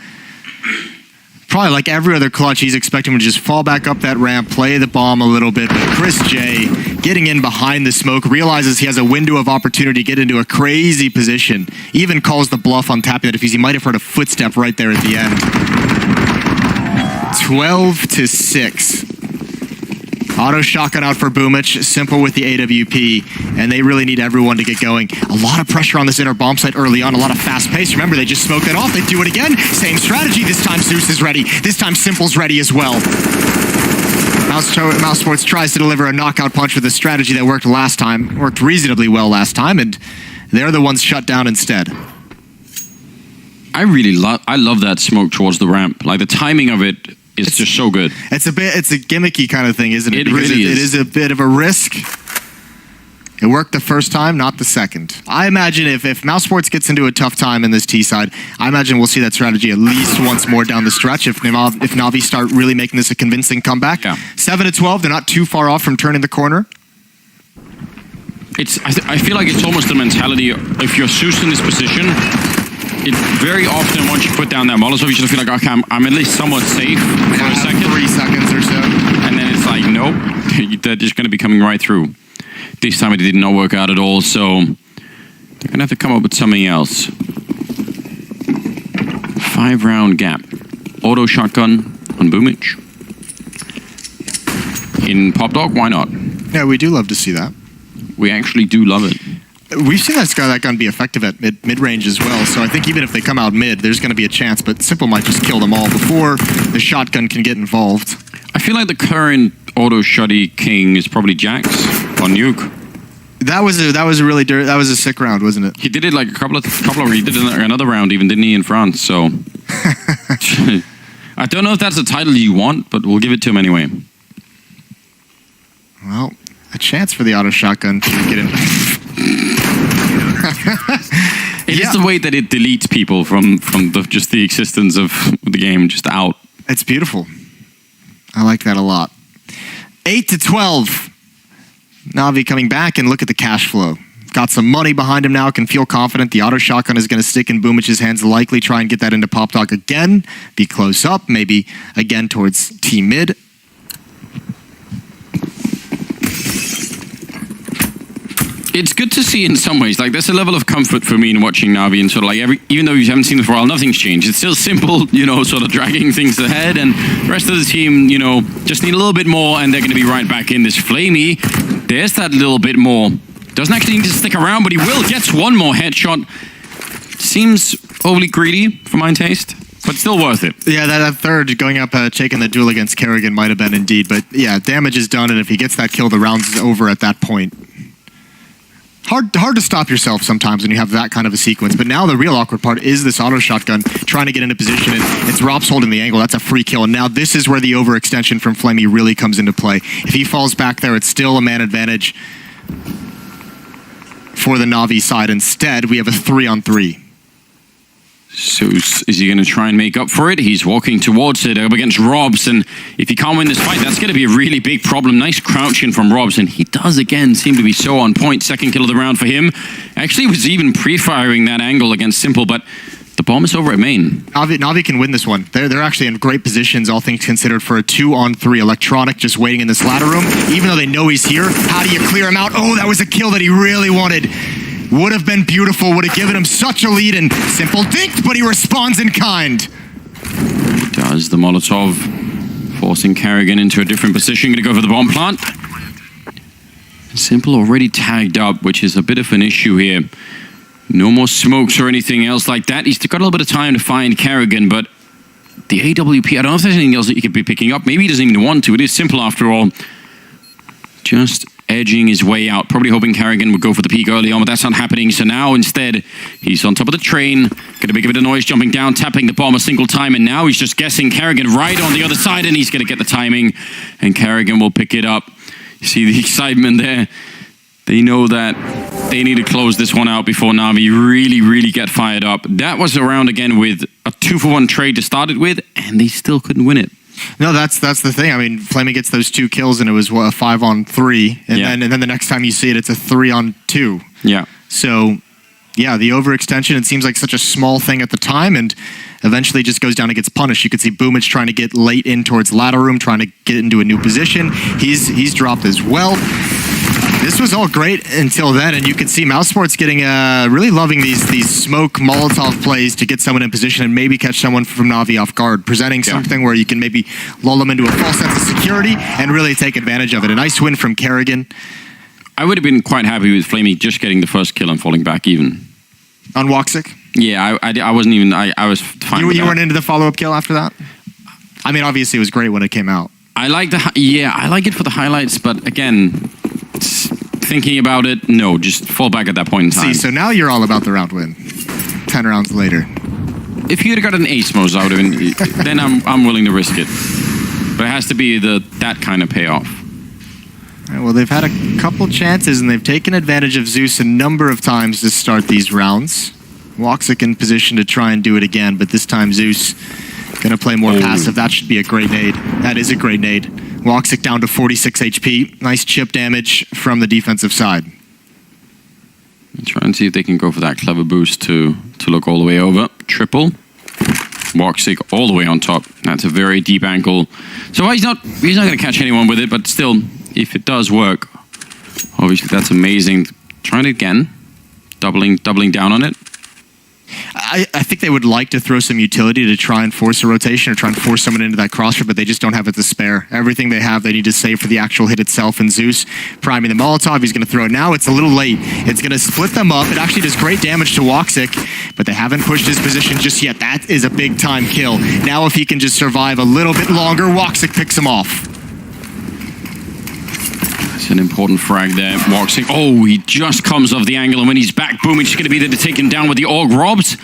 S5: Probably like every other clutch, he's expecting him to just fall back up that ramp, play the bomb a little bit. But Chris J, getting in behind the smoke, realizes he has a window of opportunity to get into a crazy position. Even calls the bluff on tapping the defuse. He might have heard a footstep right there at the end. 12-6. Auto shotgun out for Boomich, Simple with the AWP, and they really need everyone to get going. A lot of pressure on this inner bomb site early on, a lot of fast pace. Remember, they just smoked it off. They do it again. Same strategy. This time Zeus is ready. This time Simple's ready as well. Mousesports tries to deliver a knockout punch with a strategy that worked last time. Worked reasonably well last time, and they're the ones shut down instead.
S4: I love that smoke towards the ramp. Like, the timing of it is just so good.
S5: It's a gimmicky kind of thing, isn't it?
S4: It really is.
S5: It is a bit of a risk. It worked the first time, not the second. I imagine if Mousesports gets into a tough time in this T side, I imagine we'll see that strategy at least once more down the stretch if Navi start really making this a convincing comeback.
S4: Yeah.
S5: 7-12, they're not too far off from turning the corner.
S4: I feel like it's almost the mentality, if you're Zeus in this position, it very often once you put down that Molotov, you just feel like, okay, I'm at least somewhat safe for a second.
S5: 3 seconds or so.
S4: And then it's like, nope, they're just going to be coming right through. This time it did not work out at all, so they're going to have to come up with something else. 5-round gap. Auto shotgun on Boomich. In Pop Dog, why not?
S5: Yeah, we do love to see that.
S4: We actually do love it.
S5: We've seen that gun be effective at mid-range as well, so I think even if they come out mid, there's going to be a chance, but Simple might just kill them all before the shotgun can get involved.
S4: I feel like the current auto shotty king is probably Jax on Nuke.
S5: That was a sick round, wasn't it?
S4: He did it like a couple of he did another round even, didn't he, in France, so I don't know if that's a title you want, but we'll give it to him anyway.
S5: Well, a chance for the auto shotgun to get in.
S4: It is the way that it deletes people from just the existence of the game, just out.
S5: It's beautiful. I like that a lot. 8-12. Navi coming back, and look at the cash flow. Got some money behind him now, can feel confident. The auto shotgun is going to stick in Boomich's hands, likely try and get that into Pop Dog again. Be close up, maybe again towards T mid.
S4: It's good to see in some ways. Like, there's a level of comfort for me in watching Navi, and sort of like even though you haven't seen it for a while, nothing's changed. It's still simple, sort of dragging things ahead, and the rest of the team, just need a little bit more, and they're going to be right back in this. Flamey, there's that little bit more. Doesn't actually need to stick around, but he will. Gets one more headshot. Seems overly greedy for my taste, but still worth it.
S5: Yeah, that third going up, taking the duel against Kerrigan might have been indeed, but yeah, damage is done, and if he gets that kill, the round's over at that point. Hard to stop yourself sometimes when you have that kind of a sequence, but now the real awkward part is this auto shotgun trying to get into position, and it's Rob's holding the angle. That's a free kill, and now this is where the overextension from Flamey really comes into play. If he falls back there, it's still a man advantage for the Navi side. Instead, we have a 3-on-3.
S4: So is he going to try and make up for it? He's walking towards it up against Robs, and if he can't win this fight, that's going to be a really big problem. Nice crouching from Robs, and he does again seem to be so on point. Second kill of the round for him. Actually was even pre-firing that angle against Simple, but the bomb is over at main.
S5: Navi can win this one. They're actually in great positions, all things considered, for a 2-on-3. Electronic just waiting in this ladder room. Even though they know he's here, how do you clear him out? Oh, that was a kill that he really wanted. Would have been beautiful, would have given him such a lead, and Simple dinked, but he responds in kind.
S4: Does the Molotov, forcing Kerrigan into a different position. Going to go for the bomb plant. Simple already tagged up, which is a bit of an issue here. No more smokes or anything else like that. He's got a little bit of time to find Kerrigan, but the AWP, I don't know if there's anything else that he could be picking up. Maybe he doesn't even want to. It is Simple after all. Just edging his way out, probably hoping Kerrigan would go for the peak early on, but that's not happening. So now instead, he's on top of the train, gonna make a bit of noise, jumping down, tapping the bomb a single time, and now he's just guessing Kerrigan right on the other side, and he's gonna get the timing, and Kerrigan will pick it up. You see the excitement there. They know that they need to close this one out before Navi really get fired up. That was a round again with a 2-for-1 trade to start it with, and they still couldn't win it.
S5: No, that's the thing. I mean, Flamey gets those 2 kills, and it was a 5-on-3, and then the next time you see it, it's a 3-on-2.
S4: Yeah.
S5: So, yeah, the overextension, it seems like such a small thing at the time, and eventually just goes down and gets punished. You could see Boomich trying to get late in towards ladder room, trying to get into a new position. He's dropped as well. This was all great until then, and you can see Mousesports getting really loving these smoke Molotov plays to get someone in position and maybe catch someone from Navi off guard, presenting something where you can maybe lull them into a false sense of security and really take advantage of it. A nice win from Kerrigan.
S4: I would have been quite happy with Flamey just getting the first kill and falling back even.
S5: On Woxic?
S4: Yeah, I wasn't even, I was fine with that.
S5: You weren't into the follow-up kill after that? I mean, obviously it was great when it came out.
S4: I like it for the highlights, but again, thinking about it, no, just fall back at that point in time.
S5: See, so now you're all about the round win. 10 rounds later.
S4: If you'd have got an ace most out of it, then I'm willing to risk it. But it has to be that kind of payoff.
S5: All right, well, they've had a couple chances, and they've taken advantage of Zeus a number of times to start these rounds. Woxic in position to try and do it again, but this time Zeus going to play more passive. That should be a great nade. That is a great nade. Woxic down to 46 HP. Nice chip damage from the defensive side.
S4: Try and see if they can go for that clever boost to look all the way over. Triple. Woxic all the way on top. That's a very deep angle. So he's not going to catch anyone with it, but still, if it does work, obviously that's amazing. Trying it again. Doubling down on it.
S5: I think they would like to throw some utility to try and force a rotation or try and force someone into that crossfire, but they just don't have it to spare. Everything they have, they need to save for the actual hit itself. And Zeus priming the Molotov, he's going to throw it now. It's a little late. It's going to split them up. It actually does great damage to Woxic, but they haven't pushed his position just yet. That is a big time kill. Now if he can just survive a little bit longer, Woxic picks him off.
S4: It's an important frag there. Woxic. Oh, he just comes off the angle, and when he's back, boom, it's going to be there to take him down with the AUG. Robs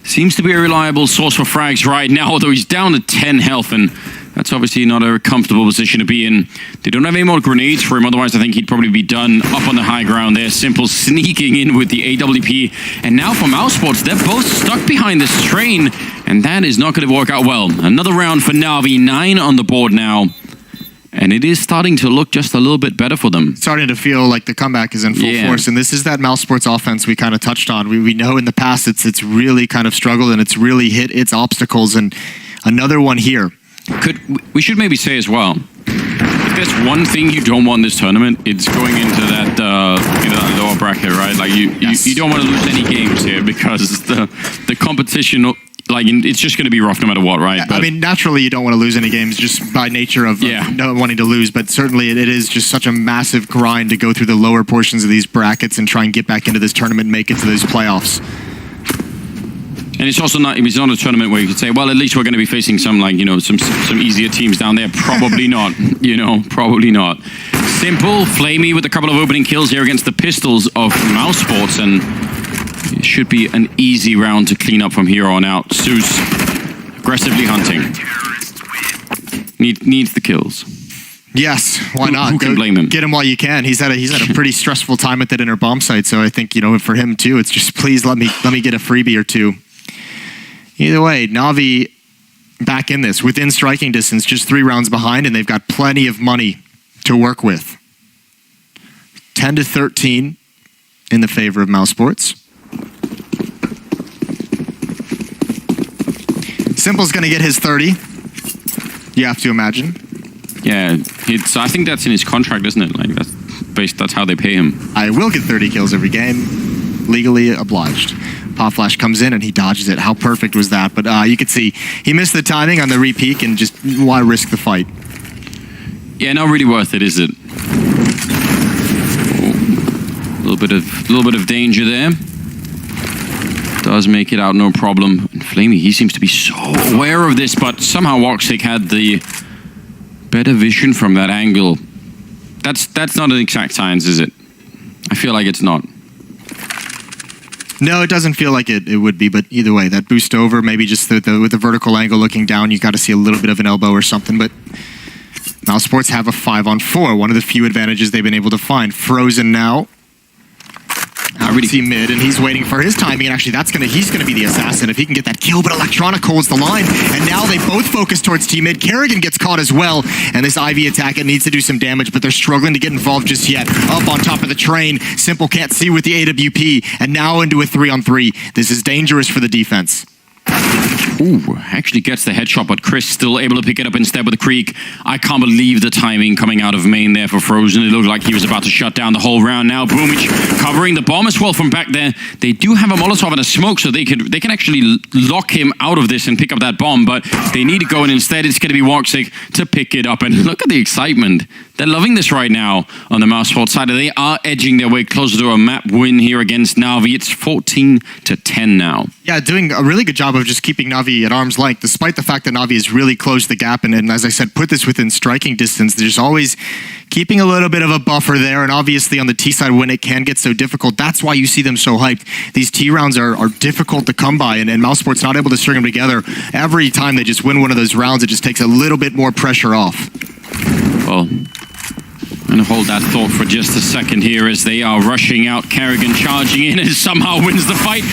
S4: seems to be a reliable source for frags right now, although he's down to 10 health, and that's obviously not a comfortable position to be in. They don't have any more grenades for him, otherwise I think he'd probably be done up on the high ground there. Simple sneaking in with the AWP, and now for Mousesports, they're both stuck behind this train, and that is not going to work out well. Another round for Navi, 9 on the board now. And it is starting to look just a little bit better for them.
S5: Starting to feel like the comeback is in full force, and this is that Mousesports offense we kind of touched on. We know in the past it's really kind of struggled and it's really hit its obstacles, and another one here.
S4: We should maybe say as well, if there's one thing you don't want in this tournament, it's going into that lower bracket, right? Like you don't want to lose any games here because the competition. Like, it's just going to be rough no matter what, right?
S5: I mean, naturally, you don't want to lose any games just by nature of not wanting to lose, but certainly it is just such a massive grind to go through the lower portions of these brackets and try and get back into this tournament and make it to those playoffs.
S4: And it's also not a tournament where you could say, well, at least we're going to be facing some, like, some easier teams down there. Probably not, probably not. Simple, Flamey with a couple of opening kills here against the Pistols of Mousesports, and it should be an easy round to clean up from here on out. Zeus aggressively hunting. Needs the kills.
S5: Yes, why not?
S4: Who can blame him?
S5: Get him while you can. He's had a pretty stressful time at that inner bomb site, so I think, for him too, it's just please let me get a freebie or two. Either way, Navi back in this, within striking distance, just 3 rounds behind, and they've got plenty of money to work with. 10-13 in the favor of Mousesports. Simple's going to get his 30. You have to imagine.
S4: Yeah, I think that's in his contract, isn't it? Like that's how they pay him.
S5: I will get 30 kills every game, legally obliged. Pop Flash comes in and he dodges it. How perfect was that? But you could see he missed the timing on the re-peek, and just why risk the fight?
S4: Yeah, not really worth it, is it? A little bit of danger there. Does make it out, no problem. And Flamey, he seems to be so aware of this, but somehow Woxic had the better vision from that angle. That's not an exact science, is it? I feel like it's not.
S5: No, it doesn't feel like it would be, but either way, that boost over, maybe just with the vertical angle looking down, you got to see a little bit of an elbow or something, but Mousesports have a 5-on-4, one of the few advantages they've been able to find. Frozen now. See mid, and he's waiting for his timing, and actually he's gonna be the assassin if he can get that kill, but Electronic holds the line, and now they both focus towards T mid. Kerrigan gets caught as well, and this Ivy attack, it needs to do some damage, but they're struggling to get involved just yet. Up on top of the train, Simple can't see with the AWP, and now into a 3-on-3. This is dangerous for the defense.
S4: Ooh, actually gets the headshot, but Chris still able to pick it up instead with the Creek. I can't believe the timing coming out of main there for Frozen. It looked like he was about to shut down the whole round. Now Boomich covering the bomb as well from back there. They do have a Molotov and a smoke, so they can actually lock him out of this and pick up that bomb, but they need to go, and instead it's going to be Woxic to pick it up. And look at the excitement. They're loving this right now on the Mousesports side. They are edging their way closer to a map win here against Navi. It's 14-10 now.
S5: Yeah, doing a really good job of just keeping Navi at arm's length, despite the fact that Navi has really closed the gap, and as I said, put this within striking distance. There's always keeping a little bit of a buffer there, and obviously on the T side, when it can get so difficult, that's why you see them so hyped. These T rounds are difficult to come by, and Mousesports not able to string them together. Every time they just win one of those rounds, it just takes a little bit more pressure off.
S4: Well, I'm going to hold that thought for just a second here as they are rushing out. Kerrigan charging in and somehow wins the fight.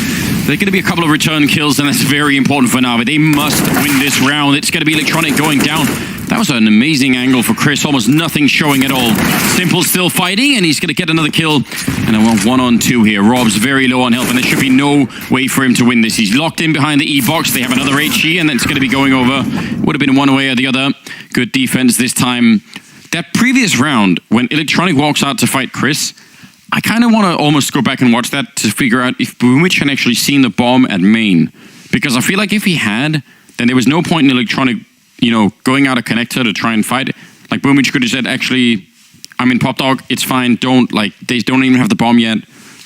S4: There's going to be a couple of return kills, and that's very important for Navi. They must win this round. It's going to be Electronic going down. That was an amazing angle for Chris. Almost nothing showing at all. Simple still fighting, and he's going to get another kill. And I want 1-on-2 here. Rob's very low on health, and there should be no way for him to win this. He's locked in behind the E-box. They have another HE, and it's going to be going over. Would have been one way or the other. Good defense this time. That previous round, when Electronic walks out to fight Chris, I kind of want to almost go back and watch that to figure out if Boomich had actually seen the bomb at main. Because I feel like if he had, then there was no point in Electronic, going out a connector to try and fight. Like Boomich could have said, actually, I'm in Pop Dog, it's fine, they don't even have the bomb yet.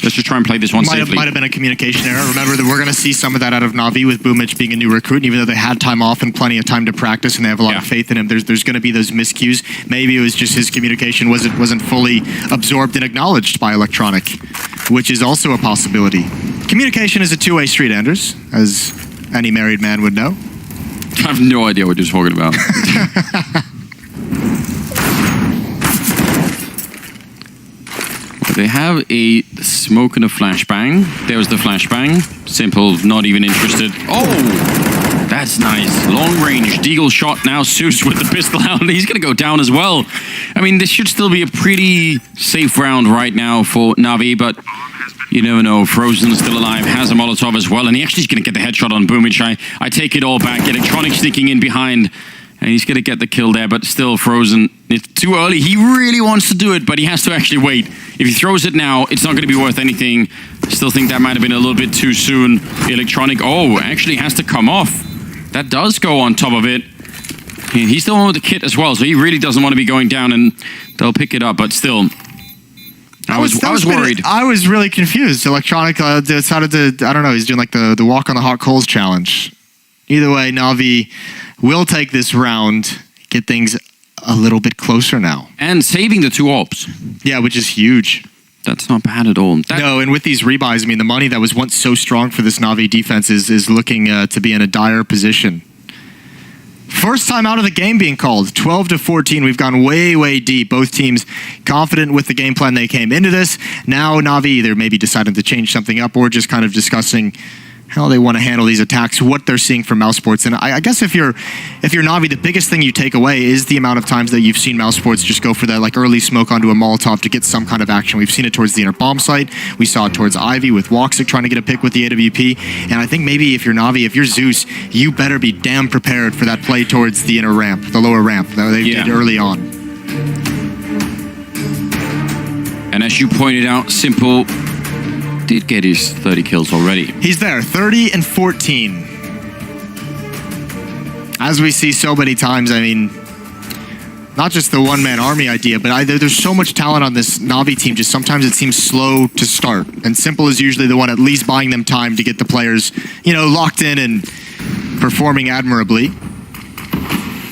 S4: Let's just try and play this one safely.
S5: Might have been a communication error. Remember that we're going to see some of that out of Navi with Boomich being a new recruit. And even though they had time off and plenty of time to practice and they have a lot of faith in him, there's going to be those miscues. Maybe it was just his communication wasn't fully absorbed and acknowledged by Electronic, which is also a possibility. Communication is a two-way street, Anders, as any married man would know.
S4: I have no idea what you're talking about. They have a smoke and a flashbang. There's the flashbang. Simple, not even interested. Oh, that's nice. Long range, deagle shot now. Zeus with the pistol out. He's going to go down as well. I mean, this should still be a pretty safe round right now for Navi, but you never know. Frozen's still alive, has a Molotov as well, and he actually is going to get the headshot on Boomich. I take it all back. Electronic sneaking in behind. And he's going to get the kill there, but still Frozen. It's too early. He really wants to do it, but he has to actually wait. If he throws it now, it's not going to be worth anything. Still think that might have been a little bit too soon. Electronic, actually has to come off. That does go on top of it. He's the one with the kit as well, so he really doesn't want to be going down, and they'll pick it up, but still. I was worried.
S5: I was really confused. Electronic decided to, I don't know, he's doing like the walk on the hot coals challenge. Either way, Navi will take this round, get things a little bit closer now.
S4: And saving the two ops.
S5: Yeah, which is huge.
S4: That's not bad at all.
S5: No, and with these rebuys, I mean, the money that was once so strong for this Navi defense is looking to be in a dire position. First time out of the game being called, 12-14. We've gone way, way deep. Both teams confident with the game plan they came into this. Now Navi either maybe deciding to change something up or just kind of discussing how they want to handle these attacks, what they're seeing from Mousesports. And I guess if you're Navi, the biggest thing you take away is the amount of times that you've seen Mousesports just go for that like early smoke onto a Molotov to get some kind of action. We've seen it towards the inner bomb site. We saw it towards Ivy with Woxic trying to get a pick with the AWP. And I think maybe if you're Navi, if you're Zeus, you better be damn prepared for that play towards the inner ramp, the lower ramp that they did early on.
S4: And as you pointed out, Simple did get his 30 kills already.
S5: He's there, 30 and 14. As we see so many times, I mean, not just the one-man army idea, but there's so much talent on this Navi team, just sometimes it seems slow to start. And Simple is usually the one at least buying them time to get the players, locked in and performing admirably.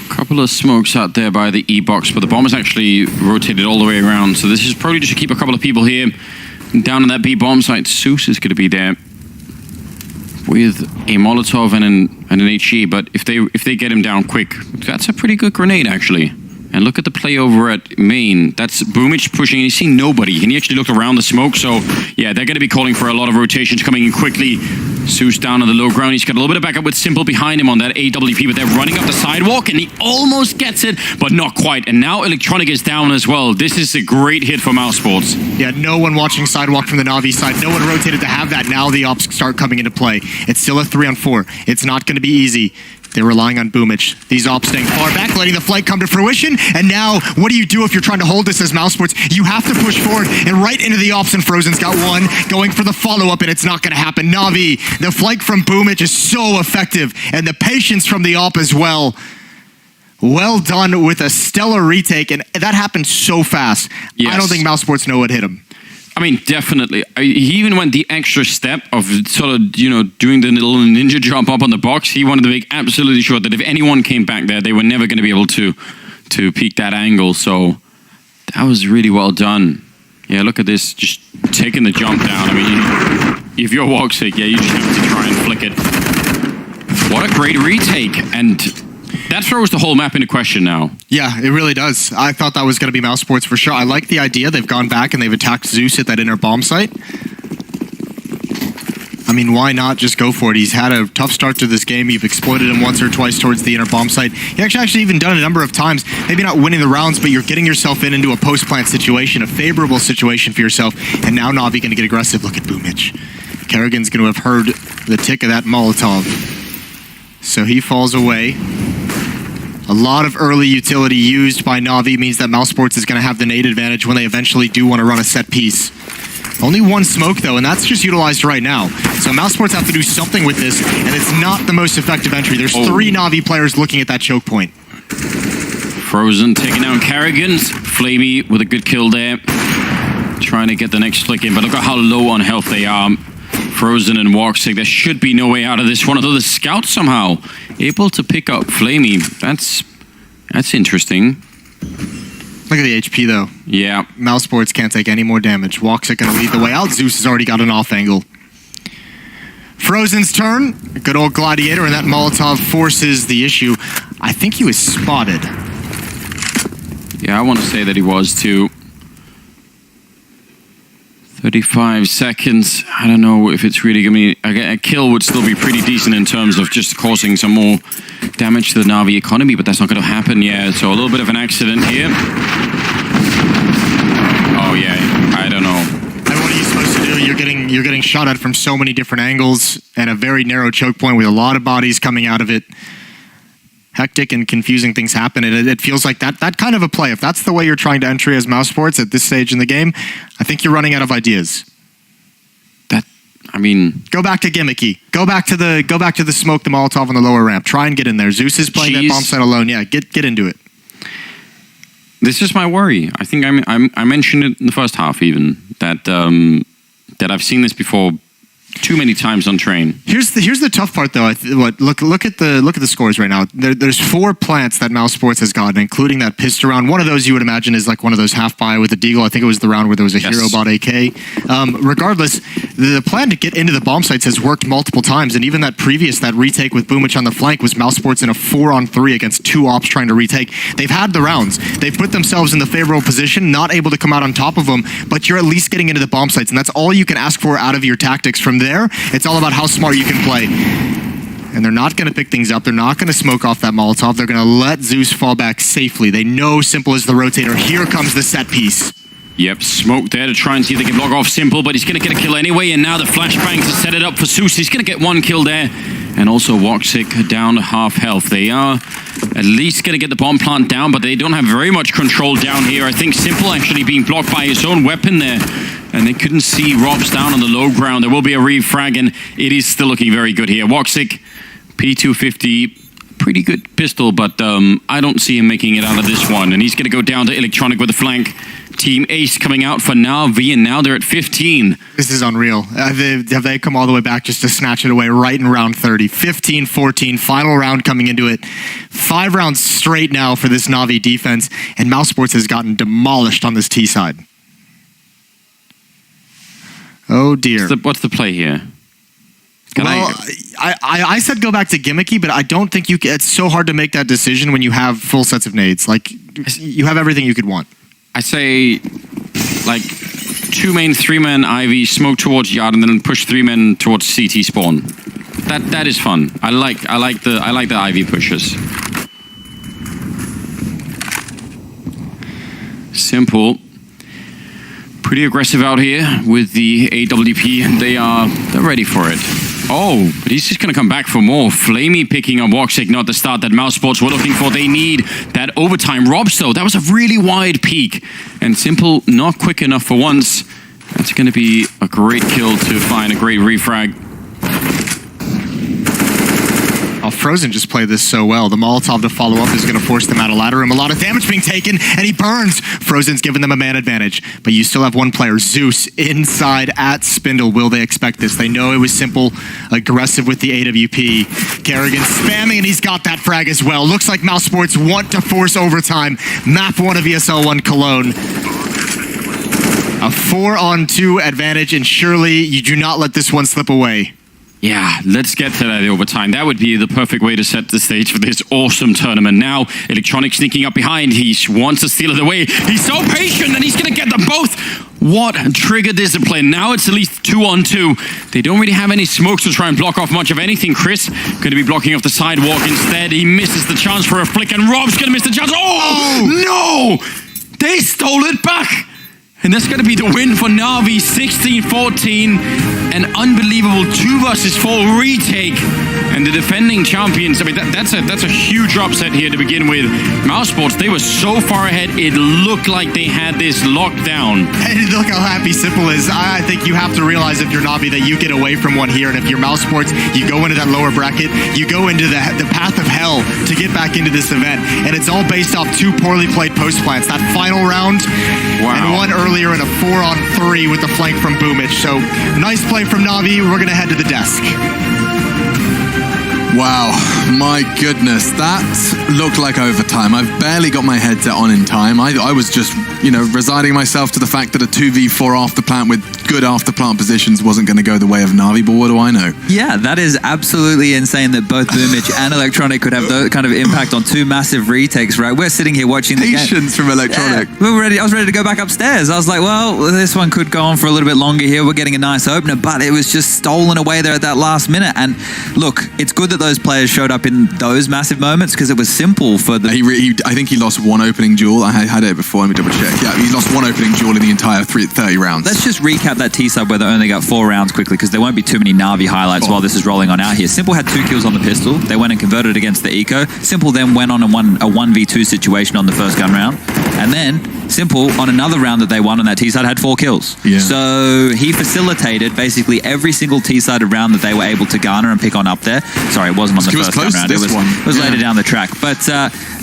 S4: Couple of smokes out there by the E-box, but the bomb is actually rotated all the way around. So this is probably just to keep a couple of people here. Down on that B bomb site, Zeus is going to be there with a Molotov and an HE. But if they get him down quick, that's a pretty good grenade actually. And look at the play over at main. That's Boomich pushing. You see nobody, and he actually looked around the smoke. So yeah, they're going to be calling for a lot of rotations coming in quickly. Zeus down on the low ground. He's got a little bit of backup with Simple behind him on that AWP, but they're running up the sidewalk, and he almost gets it, but not quite. And now Electronic is down as well. This is a great hit for Mousesports.
S5: Yeah, no one watching sidewalk from the Navi side. No one rotated to have that. Now the ops start coming into play. It's still a 3-on-4. It's not going to be easy. They're relying on Boomich. These ops staying far back, letting the flight come to fruition. And now, what do you do if you're trying to hold this as Mousesports? You have to push forward and right into the ops, and Frozen's got one, going for the follow-up, and it's not going to happen. Navi, the flight from Boomich is so effective, and the patience from the op as well. Well done with a stellar retake, and that happened so fast.
S4: Yes.
S5: I don't think Mousesports know what hit him.
S4: I mean, definitely. He even went the extra step of sort of, doing the little ninja jump up on the box. He wanted to make absolutely sure that if anyone came back there, they were never going to be able to peek that angle. So that was really well done. Yeah, look at this, just taking the jump down. I mean, if you're Woxic, you just have to try and flick it. What a great retake. And that throws the whole map into question now.
S5: Yeah, it really does. I thought that was going to be Mousesports for sure. I like the idea. They've gone back and they've attacked Zeus at that inner bomb site. mean, why not just go for it? He's had a tough start to this game. You've exploited him once or twice towards the inner bomb site. You've actually even done it a number of times. Maybe not winning the rounds, but you're getting yourself into a post-plant situation, a favorable situation for yourself. And now Navi going to get aggressive. Look at Boomich. Kerrigan's going to have heard the tick of that Molotov. So he falls away. A lot of early utility used by Navi means that Mousesports is going to have the nade advantage when they eventually do want to run a set piece. Only one smoke, though, and that's just utilized right now. So Mousesports have to do something with this, and it's not the most effective entry. There's 3 Navi players looking at that choke point.
S4: Frozen taking down Kerrigan's. Flamey with a good kill there. Trying to get the next flick in, but look at how low on health they are. Frozen and Woxic, there should be no way out of this one, although the scout somehow able to pick up Flamey. That's interesting.
S5: Look at the HP, though.
S4: Yeah.
S5: Mousesports can't take any more damage. Woxic going to lead the way out. Zeus has already got an off angle. Frozen's turn. Good old Gladiator, and that Molotov forces the issue. I think he was spotted.
S4: Yeah, I want to say that he was too. 35 seconds. I don't know if it's really going to be... A kill would still be pretty decent in terms of just causing some more damage to the Navi economy, but that's not going to happen yet. So a little bit of an accident here. Oh, yeah. I don't know.
S5: And what are you supposed to do? You're getting shot at from so many different angles and a very narrow choke point with a lot of bodies coming out of it. Hectic and confusing things happen. It feels like that kind of a play. If that's the way you're trying to entry as Mousesports at this stage in the game, I think you're running out of ideas. Go back to gimmicky. Go back to the smoke, the Molotov on the lower ramp. Try and get in there. Zeus is playing that bomb site alone. Yeah, get into it.
S4: This is my worry. I think I mentioned it in the first half even that I've seen this before too many times on train.
S5: Here's the tough part, though. Look at the scores right now. There's 4 plants that Mousesports has gotten, including that pistol round. One of those you would imagine is like one of those half buy with a deagle. I think it was the round where there was a hero bot AK. Regardless, the plan to get into the bomb sites has worked multiple times, and even that retake with Boomich on the flank was Mousesports in a 4-on-3 against 2 ops trying to retake. They've had the rounds. They've put themselves in the favorable position, not able to come out on top of them, but you're at least getting into the bomb sites, and that's all you can ask for out of your tactics. From there, it's all about how smart you can play. And they're not going to pick things up. They're not going to smoke off that Molotov. They're going to let Zeus fall back safely. They know Simple is the rotator. Here comes the set piece.
S4: Yep, smoke there to try and see if they can block off Simple, but he's going to get a kill anyway, and now the flashbang to set it up for Zeus. He's going to get 1 kill there. And also Woxic down to half health. They are at least going to get the bomb plant down, but they don't have very much control down here. I think Simple actually being blocked by his own weapon there. And they couldn't see Robs down on the low ground. There will be a refrag, and it is still looking very good here. Woxic, P250, pretty good pistol, but I don't see him making it out of this one. And he's going to go down to Electronic with the flank. Team Ace coming out for Navi, and now they're at 15.
S5: This is unreal. Have they come all the way back just to snatch it away right in round 30? 15-14, final round coming into it. 5 rounds straight now for this Navi defense, and Mousesports has gotten demolished on this T side. Oh dear.
S4: What's the play here?
S5: I said go back to gimmicky, but I don't think you can. It's so hard to make that decision when you have full sets of nades. Like, you have everything you could want.
S4: I say, like, 2 main, 3 men Ivy, smoke towards yard, and then push 3 men towards CT spawn. That is fun. I like the Ivy pushes. Simple. Pretty aggressive out here with the AWP. They're ready for it. Oh, but he's just going to come back for more. Flamey picking up Woxic, not the start that Mousesports were looking for. They need that overtime. Robs, though, that was a really wide peak. And Simple not quick enough for once. That's going to be a great kill to find a great refrag.
S5: Oh, Frozen just played this so well. The Molotov to follow up is going to force them out of ladder room. A lot of damage being taken, and he burns. Frozen's giving them a man advantage, but you still have 1 player, Zeus, inside at Spindle. Will they expect this? They know it was Simple, aggressive with the AWP. Kerrigan spamming, and he's got that frag as well. Looks like Mousesports want to force overtime. Map 1 of ESL 1 Cologne. A 4-on-2 advantage, and surely you do not let this one slip away.
S4: Yeah, let's get to that overtime. That would be the perfect way to set the stage for this awesome tournament. Now, Electronic sneaking up behind. He wants to steal it away. He's so patient, and he's going to get them both. What trigger discipline. Now it's at least 2-on-2. They don't really have any smokes to try and block off much of anything. Chris going to be blocking off the sidewalk instead. He misses the chance for a flick, and Rob's going to miss the chance. Oh, no! They stole it back! And that's going to be the win for Navi, 16-14. An unbelievable 2 versus 4 retake. And the defending champions, I mean, that's a huge upset here to begin with. Mousesports, they were so far ahead, it looked like they had this locked down.
S5: And look how happy Simple is. I think you have to realize if you're Navi that you get away from one here. And if you're Mousesports, you go into that lower bracket, you go into the path of hell to get back into this event. And it's all based off 2 poorly played post plants. That final round, and one earlier in a 4-on-3 with the flank from Boomich. So nice play from Navi. We're going to head to the desk.
S2: Wow, my goodness, that looked like overtime. I've barely got my headset on in time. I was just, resigning myself to the fact that a 2v4 after plant with good after plant positions wasn't going to go the way of Navi, but what do I know?
S1: Yeah, that is absolutely insane that both Boomich and Electronic could have that kind of impact on 2 massive retakes, right? We're sitting here watching the game.
S2: Patience from Electronic.
S1: Yeah, I was ready to go back upstairs. I was like, well, this one could go on for a little bit longer here. We're getting a nice opener, but it was just stolen away there at that last minute. And look, it's good that those players showed up in those massive moments because it was simple for the...
S2: I think he lost 1 opening duel. I had it before. Let me double check. Yeah, he lost 1 opening duel in the entire 30 rounds.
S1: Let's just recap that T-side where they only got 4 rounds quickly because there won't be too many Navi highlights while this is rolling on out here. Simple had 2 kills on the pistol. They went and converted against the Eco. Simple then went on a 1v2 situation on the first gun round. And then Simple, on another round that they won on that T-side, had 4 kills. Yeah. So he facilitated basically every single T-sided round that they were able to garner and pick on up there. Sorry, it wasn't on the first gun round. It was later down the track. But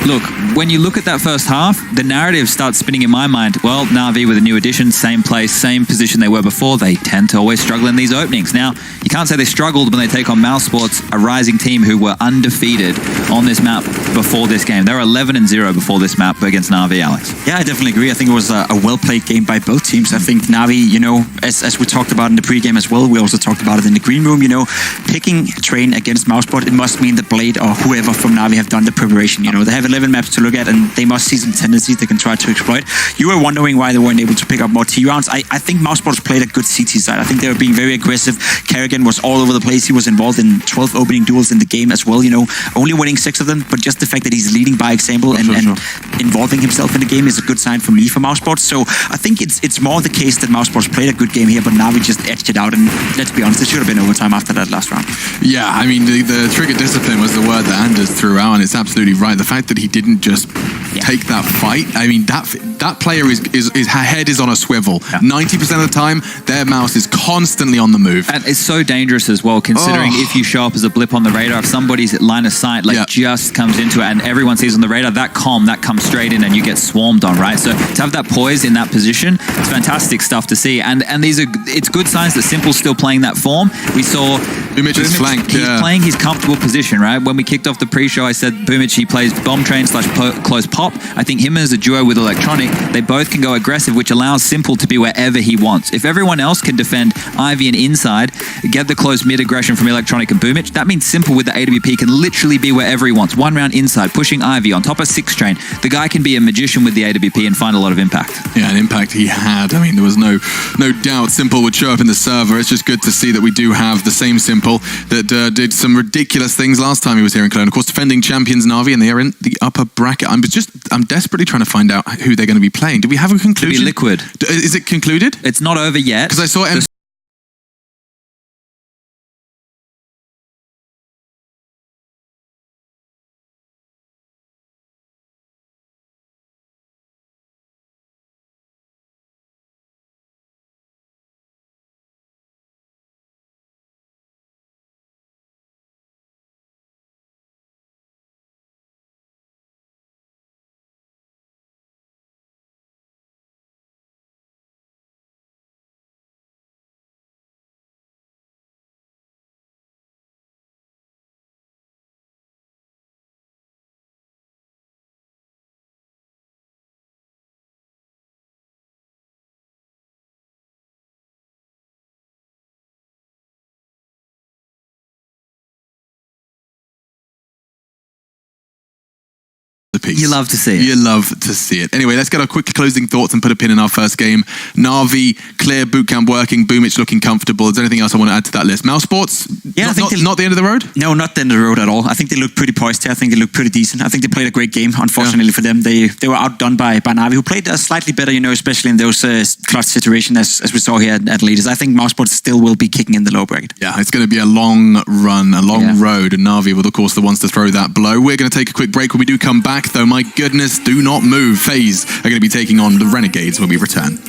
S1: look, when you look at that first half, the narrative starts spinning in my mind. Well, Navi with a new addition, same place, same position they were before. They tend to always struggle in these openings. Now, you can't say they struggled when they take on Mousesports, a rising team who were undefeated on this map before this game. They were 11-0 before this map against Navi, Alex.
S3: Yeah, I definitely agree. I think it was a well-played game by both teams. I think Navi, as we talked about in the pregame as well, we also talked about it in the green room, picking Train against Mouseport, it must mean that Blade or whoever from Navi have done the preparation. They have 11 maps to look at and they must see some tendencies they can try to exploit. You were wondering why they weren't able to pick up more T rounds. I think Mousesports played a good CT side. I think they were being very aggressive. Kerrigan was all over the place. He was involved in 12 opening duels in the game as well, only winning 6 of them, but just the fact that he's leading by example and involving himself in the game is a good sign for me for Mousesports. So I think it's more the case that Mousesports played a good game here, but Navi just edged it out, and let's be honest, it should have been overtime after that last round.
S2: Yeah, I mean, the trigger discipline was the word that Anders threw out, and it's absolutely right. The fact that he didn't just take that fight, I mean, that player his head is on a swivel. 90% of the time, their mouse is constantly on the move.
S1: And it's so dangerous as well, considering if you show up as a blip on the radar, if somebody's line of sight just comes into it and everyone sees on the radar, that comes straight in and you get swarmed on, right? So to have that poise in that position, it's fantastic stuff to see. And it's good signs that Simple's still playing that form. We saw
S2: Boomich is flanked.
S1: He's playing his comfortable position, right? When we kicked off the pre-show, I said Boomich, he plays bomb train / close pop. I think him as a duo with Electronic, they both can go aggressive, which allows Simple to be wherever he wants. If everyone else can defend Ivy and inside, get the close mid aggression from Electronic and Boomich, that means Simple with the AWP can literally be wherever he wants. 1 round inside, pushing Ivy on top of 6 train. The guy can be a magician with the AWP and find a lot of impact.
S2: Yeah, an impact he had. I mean, there was no doubt Simple would show up in the server. It's just good to see that we do have the same Simple that did some ridiculous things last time he was here in Cologne. Of course, defending champions Navi, and they are in the upper bracket. I'm desperately trying to find out who they're going to be playing. Do we have a conclusion?
S1: To be Liquid.
S2: Is it concluded?
S1: It's not over yet.
S2: Because I saw masterpiece.
S1: You love to see it.
S2: You love to see it. Anyway, let's get our quick closing thoughts and put a pin in our first game. Navi, clear, bootcamp working, Boomich looking comfortable. Is there anything else I want to add to that list? Mousesports,
S3: Yeah, I think
S2: not the end of the road?
S3: No, not the end of the road at all. I think they look pretty poised here. I think they look pretty decent. I think they played a great game. Unfortunately for them, they were outdone by Navi, who played slightly better, especially in those clutch situations as we saw here at leaders. I think Mousesports still will be kicking in the low bracket.
S2: Yeah, it's going to be a long run, a long road, and Navi will, of course, the ones to throw that blow. We're going to take a quick break. When we do come back, though, my goodness, do not move. FaZe are going to be taking on the Renegades when we return.